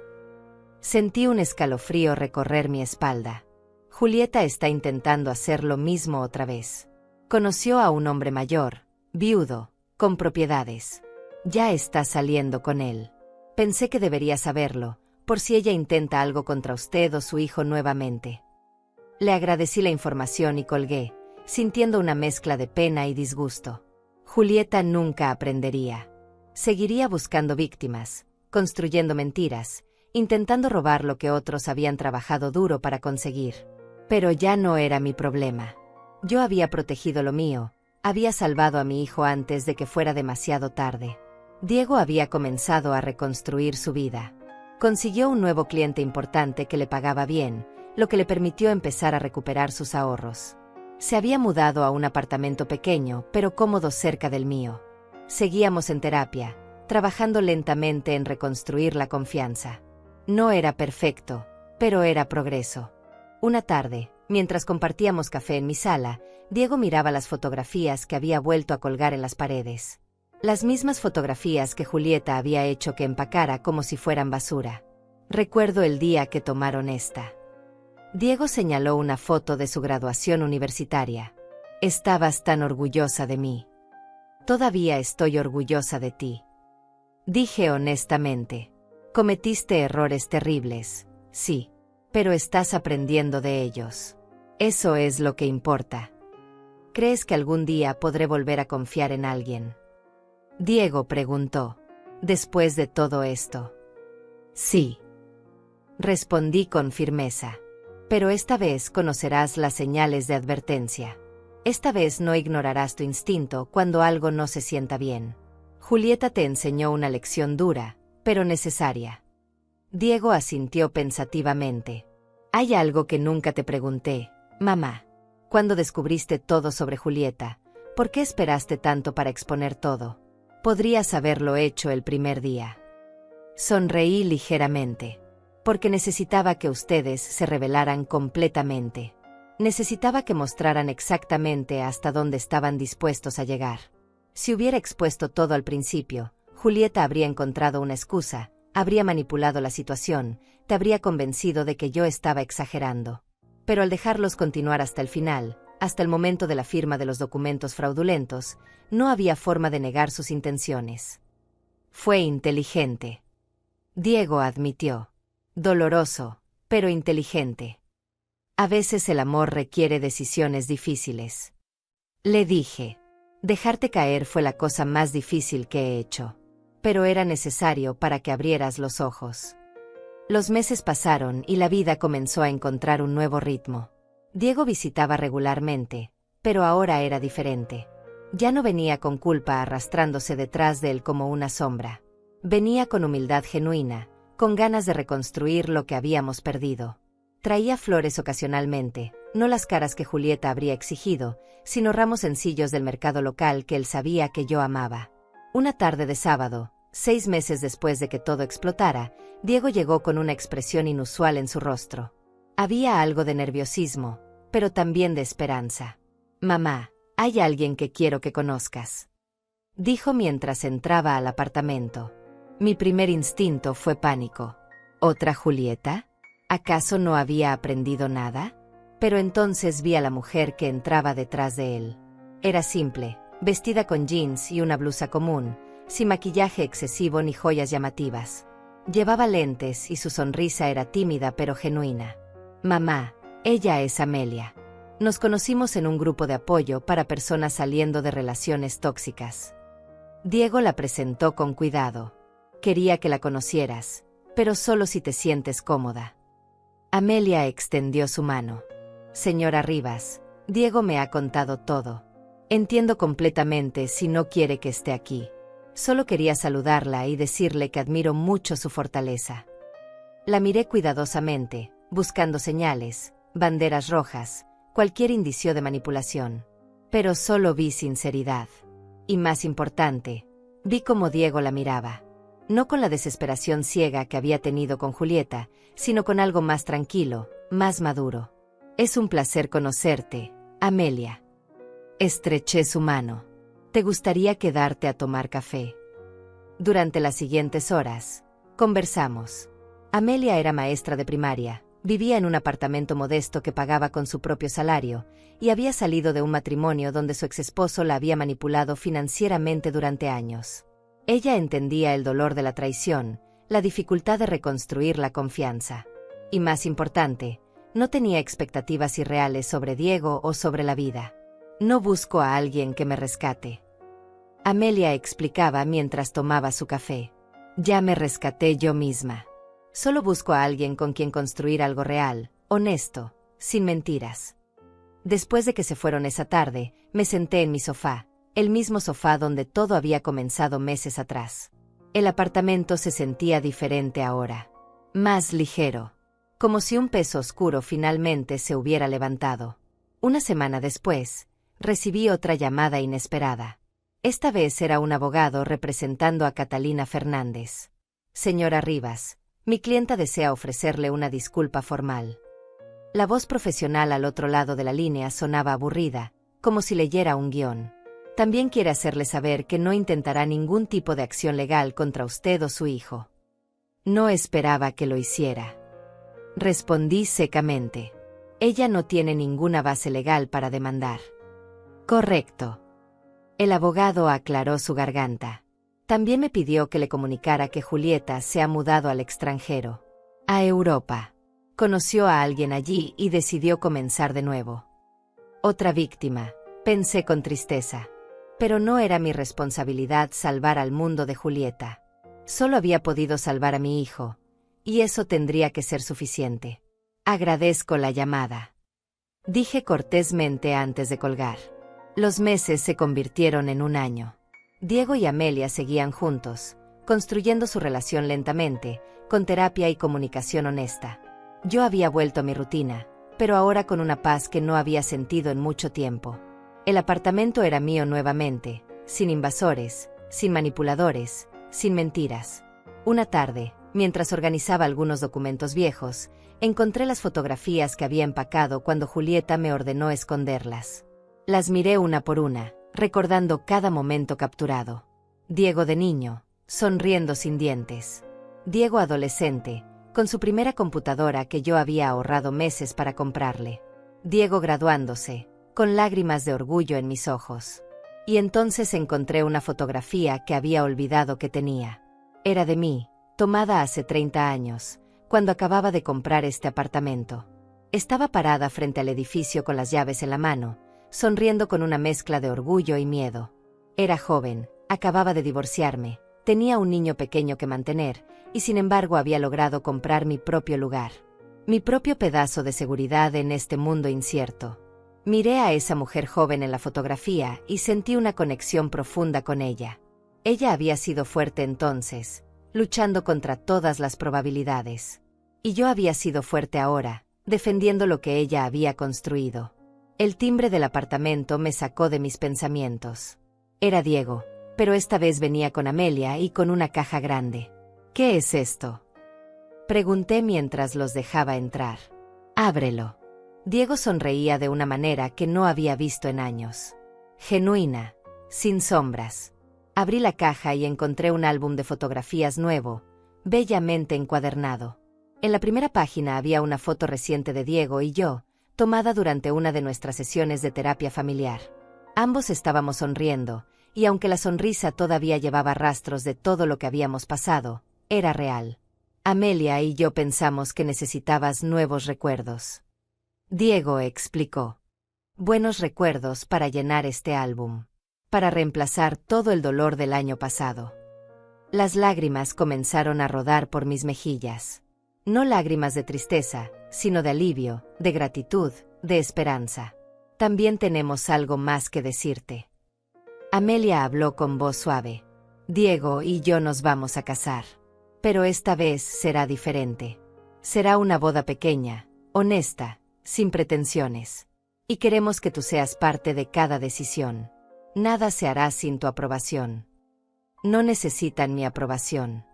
Speaker 1: Sentí un escalofrío recorrer mi espalda. Julieta está intentando hacer lo mismo otra vez. Conoció a un hombre mayor, viudo, con propiedades. Ya está saliendo con él. Pensé que debería saberlo, por si ella intenta algo contra usted o su hijo nuevamente. Le agradecí la información y colgué, sintiendo una mezcla de pena y disgusto. Julieta nunca aprendería. Seguiría buscando víctimas, construyendo mentiras, intentando robar lo que otros habían trabajado duro para conseguir. Pero ya no era mi problema. Yo había protegido lo mío, había salvado a mi hijo antes de que fuera demasiado tarde. Diego había comenzado a reconstruir su vida. Consiguió un nuevo cliente importante que le pagaba bien, lo que le permitió empezar a recuperar sus ahorros. Se había mudado a un apartamento pequeño, pero cómodo cerca del mío. Seguíamos en terapia, trabajando lentamente en reconstruir la confianza. No era perfecto, pero era progreso. Una tarde, mientras compartíamos café en mi sala, Diego miraba las fotografías que había vuelto a colgar en las paredes. Las mismas fotografías que Julieta había hecho que empacara como si fueran basura. Recuerdo el día que tomaron esta. Diego señaló una foto de su graduación universitaria. Estabas tan orgullosa de mí. Todavía estoy orgullosa de ti. Dije honestamente. Cometiste errores terribles, sí, pero estás aprendiendo de ellos. Eso es lo que importa. ¿Crees que algún día podré volver a confiar en alguien? Diego preguntó. Después de todo esto. Sí. Respondí con firmeza. Pero esta vez conocerás las señales de advertencia. Esta vez no ignorarás tu instinto cuando algo no se sienta bien. Julieta te enseñó una lección dura, pero necesaria. Diego asintió pensativamente. Hay algo que nunca te pregunté, mamá. Cuando descubriste todo sobre Julieta, ¿por qué esperaste tanto para exponer todo? Podrías haberlo hecho el primer día. Sonreí ligeramente. Porque necesitaba que ustedes se revelaran completamente. Necesitaba que mostraran exactamente hasta dónde estaban dispuestos a llegar. Si hubiera expuesto todo al principio, Julieta habría encontrado una excusa, habría manipulado la situación, te habría convencido de que yo estaba exagerando. Pero al dejarlos continuar hasta el final, hasta el momento de la firma de los documentos fraudulentos, no había forma de negar sus intenciones. Fue inteligente. Diego admitió. Doloroso, pero inteligente. A veces el amor requiere decisiones difíciles. Le dije. Dejarte caer fue la cosa más difícil que he hecho. Pero era necesario para que abrieras los ojos. Los meses pasaron y la vida comenzó a encontrar un nuevo ritmo. Diego visitaba regularmente, pero ahora era diferente. Ya no venía con culpa arrastrándose detrás de él como una sombra. Venía con humildad genuina, con ganas de reconstruir lo que habíamos perdido. Traía flores ocasionalmente, no las caras que Julieta habría exigido, sino ramos sencillos del mercado local que él sabía que yo amaba. Una tarde de sábado, 6 meses después de que todo explotara, Diego llegó con una expresión inusual en su rostro. Había algo de nerviosismo, pero también de esperanza. «Mamá, hay alguien que quiero que conozcas», dijo mientras entraba al apartamento. Mi primer instinto fue pánico. ¿Otra Julieta? ¿Acaso no había aprendido nada? Pero entonces vi a la mujer que entraba detrás de él. Era simple, vestida con jeans y una blusa común, sin maquillaje excesivo ni joyas llamativas. Llevaba lentes y su sonrisa era tímida pero genuina. «Mamá, ella es Amelia. Nos conocimos en un grupo de apoyo para personas saliendo de relaciones tóxicas». Diego la presentó con cuidado. «Quería que la conocieras, pero solo si te sientes cómoda». Amelia extendió su mano. «Señora Rivas, Diego me ha contado todo. Entiendo completamente si no quiere que esté aquí. Solo quería saludarla y decirle que admiro mucho su fortaleza». La miré cuidadosamente, buscando señales, banderas rojas, cualquier indicio de manipulación. Pero solo vi sinceridad. Y más importante, vi cómo Diego la miraba. No con la desesperación ciega que había tenido con Julieta, sino con algo más tranquilo, más maduro. «Es un placer conocerte, Amelia». Estreché su mano. «¿Te gustaría quedarte a tomar café?». Durante las siguientes horas, conversamos. Amelia era maestra de primaria, vivía en un apartamento modesto que pagaba con su propio salario, y había salido de un matrimonio donde su exesposo la había manipulado financieramente durante años. Ella entendía el dolor de la traición, la dificultad de reconstruir la confianza. Y más importante, no tenía expectativas irreales sobre Diego o sobre la vida. «No busco a alguien que me rescate», Amelia explicaba mientras tomaba su café. «Ya me rescaté yo misma. Solo busco a alguien con quien construir algo real, honesto, sin mentiras». Después de que se fueron esa tarde, me senté en mi sofá, el mismo sofá donde todo había comenzado meses atrás. El apartamento se sentía diferente ahora. Más ligero. Como si un peso oscuro finalmente se hubiera levantado. Una semana después, recibí otra llamada inesperada. Esta vez era un abogado representando a Catalina Fernández. «Señora Rivas, mi clienta desea ofrecerle una disculpa formal». La voz profesional al otro lado de la línea sonaba aburrida, como si leyera un guión. «También quiere hacerle saber que no intentará ningún tipo de acción legal contra usted o su hijo». No esperaba que lo hiciera. Respondí secamente. «Ella no tiene ninguna base legal para demandar». «Correcto». El abogado aclaró su garganta. También me pidió que le comunicara que Julieta se ha mudado al extranjero. A Europa. Conoció a alguien allí y decidió comenzar de nuevo. «Otra víctima», pensé con tristeza. Pero no era mi responsabilidad salvar al mundo de Julieta. Solo había podido salvar a mi hijo, y eso tendría que ser suficiente. «Agradezco la llamada», dije cortésmente antes de colgar. Los meses se convirtieron en un año. Diego y Amelia seguían juntos, construyendo su relación lentamente, con terapia y comunicación honesta. Yo había vuelto a mi rutina, pero ahora con una paz que no había sentido en mucho tiempo. El apartamento era mío nuevamente, sin invasores, sin manipuladores, sin mentiras. Una tarde, mientras organizaba algunos documentos viejos, encontré las fotografías que había empacado cuando Julieta me ordenó esconderlas. Las miré una por una, recordando cada momento capturado. Diego de niño, sonriendo sin dientes. Diego adolescente, con su primera computadora que yo había ahorrado meses para comprarle. Diego graduándose, con lágrimas de orgullo en mis ojos. Y entonces encontré una fotografía que había olvidado que tenía. Era de mí, tomada hace 30 años, cuando acababa de comprar este apartamento. Estaba parada frente al edificio con las llaves en la mano, sonriendo con una mezcla de orgullo y miedo. Era joven, acababa de divorciarme, tenía un niño pequeño que mantener, y sin embargo había logrado comprar mi propio lugar. Mi propio pedazo de seguridad en este mundo incierto. Miré a esa mujer joven en la fotografía y sentí una conexión profunda con ella. Ella había sido fuerte entonces, luchando contra todas las probabilidades. Y yo había sido fuerte ahora, defendiendo lo que ella había construido. El timbre del apartamento me sacó de mis pensamientos. Era Diego, pero esta vez venía con Amelia y con una caja grande. ¿Qué es esto?, pregunté mientras los dejaba entrar. Ábrelo. Diego sonreía de una manera que no había visto en años. Genuina, sin sombras. Abrí la caja y encontré un álbum de fotografías nuevo, bellamente encuadernado. En la primera página había una foto reciente de Diego y yo, tomada durante una de nuestras sesiones de terapia familiar. Ambos estábamos sonriendo, y aunque la sonrisa todavía llevaba rastros de todo lo que habíamos pasado, era real. Amelia y yo pensamos que necesitabas nuevos recuerdos. Diego explicó. Buenos recuerdos para llenar este álbum. Para reemplazar todo el dolor del año pasado. Las lágrimas comenzaron a rodar por mis mejillas. No lágrimas de tristeza, sino de alivio, de gratitud, de esperanza. También tenemos algo más que decirte. Amelia habló con voz suave. Diego y yo nos vamos a casar. Pero esta vez será diferente. Será una boda pequeña, honesta, sin pretensiones. Y queremos que tú seas parte de cada decisión. Nada se hará sin tu aprobación. No necesitan mi aprobación.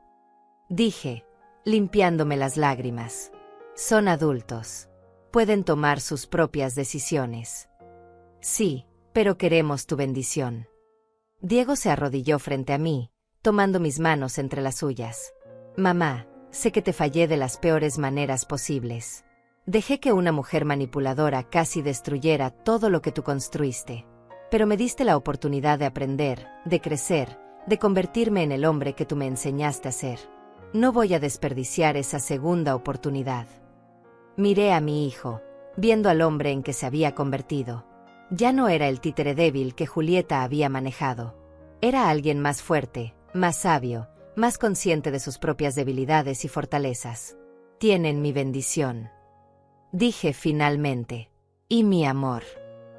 Speaker 1: Dije, limpiándome las lágrimas. Son adultos. Pueden tomar sus propias decisiones. Sí, pero queremos tu bendición. Diego se arrodilló frente a mí, tomando mis manos entre las suyas. Mamá, sé que te fallé de las peores maneras posibles. Dejé que una mujer manipuladora casi destruyera todo lo que tú construiste. Pero me diste la oportunidad de aprender, de crecer, de convertirme en el hombre que tú me enseñaste a ser. No voy a desperdiciar esa segunda oportunidad. Miré a mi hijo, viendo al hombre en que se había convertido. Ya no era el títere débil que Julieta había manejado. Era alguien más fuerte, más sabio, más consciente de sus propias debilidades y fortalezas. Tienen mi bendición. Dije finalmente. Y mi amor.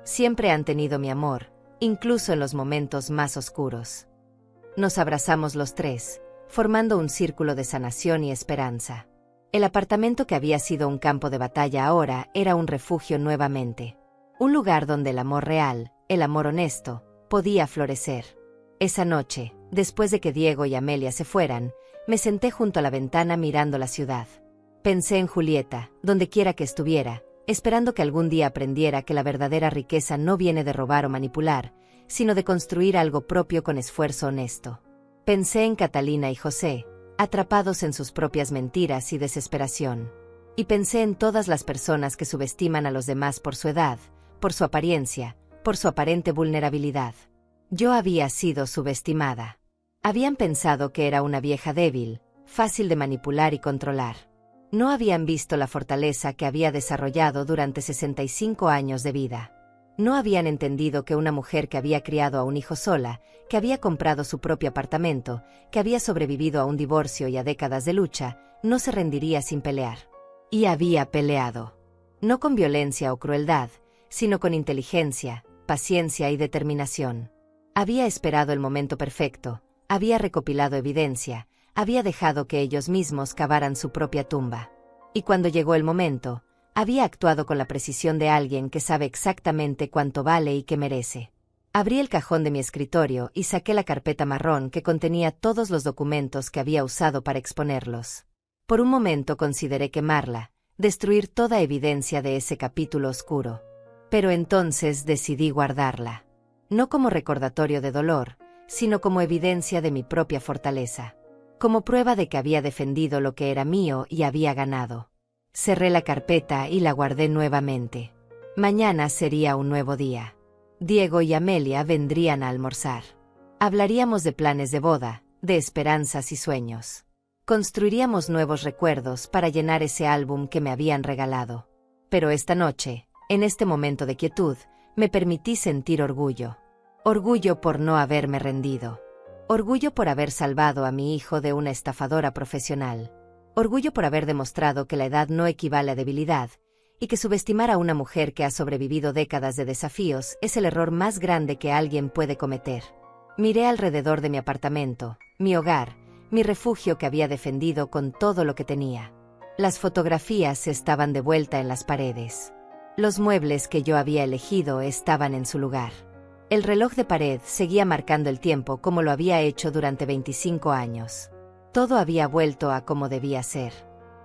Speaker 1: Siempre han tenido mi amor, incluso en los momentos más oscuros. Nos abrazamos los tres, formando un círculo de sanación y esperanza. El apartamento que había sido un campo de batalla ahora era un refugio nuevamente. Un lugar donde el amor real, el amor honesto, podía florecer. Esa noche, después de que Diego y Amelia se fueran, me senté junto a la ventana mirando la ciudad. Pensé en Julieta, donde quiera que estuviera, esperando que algún día aprendiera que la verdadera riqueza no viene de robar o manipular, sino de construir algo propio con esfuerzo honesto. Pensé en Catalina y José, atrapados en sus propias mentiras y desesperación. Y pensé en todas las personas que subestiman a los demás por su edad, por su apariencia, por su aparente vulnerabilidad. Yo había sido subestimada. Habían pensado que era una vieja débil, fácil de manipular y controlar. No habían visto la fortaleza que había desarrollado durante 65 años de vida. No habían entendido que una mujer que había criado a un hijo sola, que había comprado su propio apartamento, que había sobrevivido a un divorcio y a décadas de lucha, no se rendiría sin pelear. Y había peleado. No con violencia o crueldad, sino con inteligencia, paciencia y determinación. Había esperado el momento perfecto, había recopilado evidencia, había dejado que ellos mismos cavaran su propia tumba. Y cuando llegó el momento, había actuado con la precisión de alguien que sabe exactamente cuánto vale y qué merece. Abrí el cajón de mi escritorio y saqué la carpeta marrón que contenía todos los documentos que había usado para exponerlos. Por un momento consideré quemarla, destruir toda evidencia de ese capítulo oscuro. Pero entonces decidí guardarla. No como recordatorio de dolor, sino como evidencia de mi propia fortaleza. Como prueba de que había defendido lo que era mío y había ganado. Cerré la carpeta y la guardé nuevamente. Mañana sería un nuevo día. Diego y Amelia vendrían a almorzar. Hablaríamos de planes de boda, de esperanzas y sueños. Construiríamos nuevos recuerdos para llenar ese álbum que me habían regalado. Pero esta noche, en este momento de quietud, me permití sentir orgullo. Orgullo por no haberme rendido. Orgullo por haber salvado a mi hijo de una estafadora profesional. Orgullo por haber demostrado que la edad no equivale a debilidad, y que subestimar a una mujer que ha sobrevivido décadas de desafíos es el error más grande que alguien puede cometer. Miré alrededor de mi apartamento, mi hogar, mi refugio que había defendido con todo lo que tenía. Las fotografías estaban de vuelta en las paredes. Los muebles que yo había elegido estaban en su lugar. El reloj de pared seguía marcando el tiempo como lo había hecho durante 25 años. Todo había vuelto a como debía ser.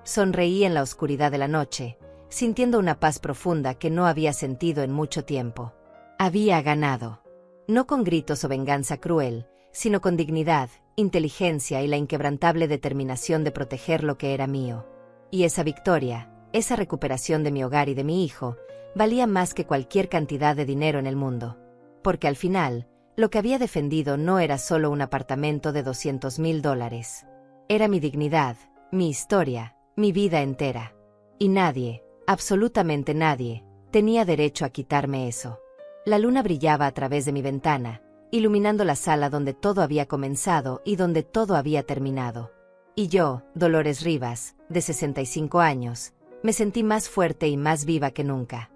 Speaker 1: Sonreí en la oscuridad de la noche, sintiendo una paz profunda que no había sentido en mucho tiempo. Había ganado. No con gritos o venganza cruel, sino con dignidad, inteligencia y la inquebrantable determinación de proteger lo que era mío. Y esa victoria, esa recuperación de mi hogar y de mi hijo, valía más que cualquier cantidad de dinero en el mundo. Porque al final, lo que había defendido no era solo un apartamento de $200,000. Era mi dignidad, mi historia, mi vida entera. Y nadie, absolutamente nadie, tenía derecho a quitarme eso. La luna brillaba a través de mi ventana, iluminando la sala donde todo había comenzado y donde todo había terminado. Y yo, Dolores Rivas, de 65 años, me sentí más fuerte y más viva que nunca.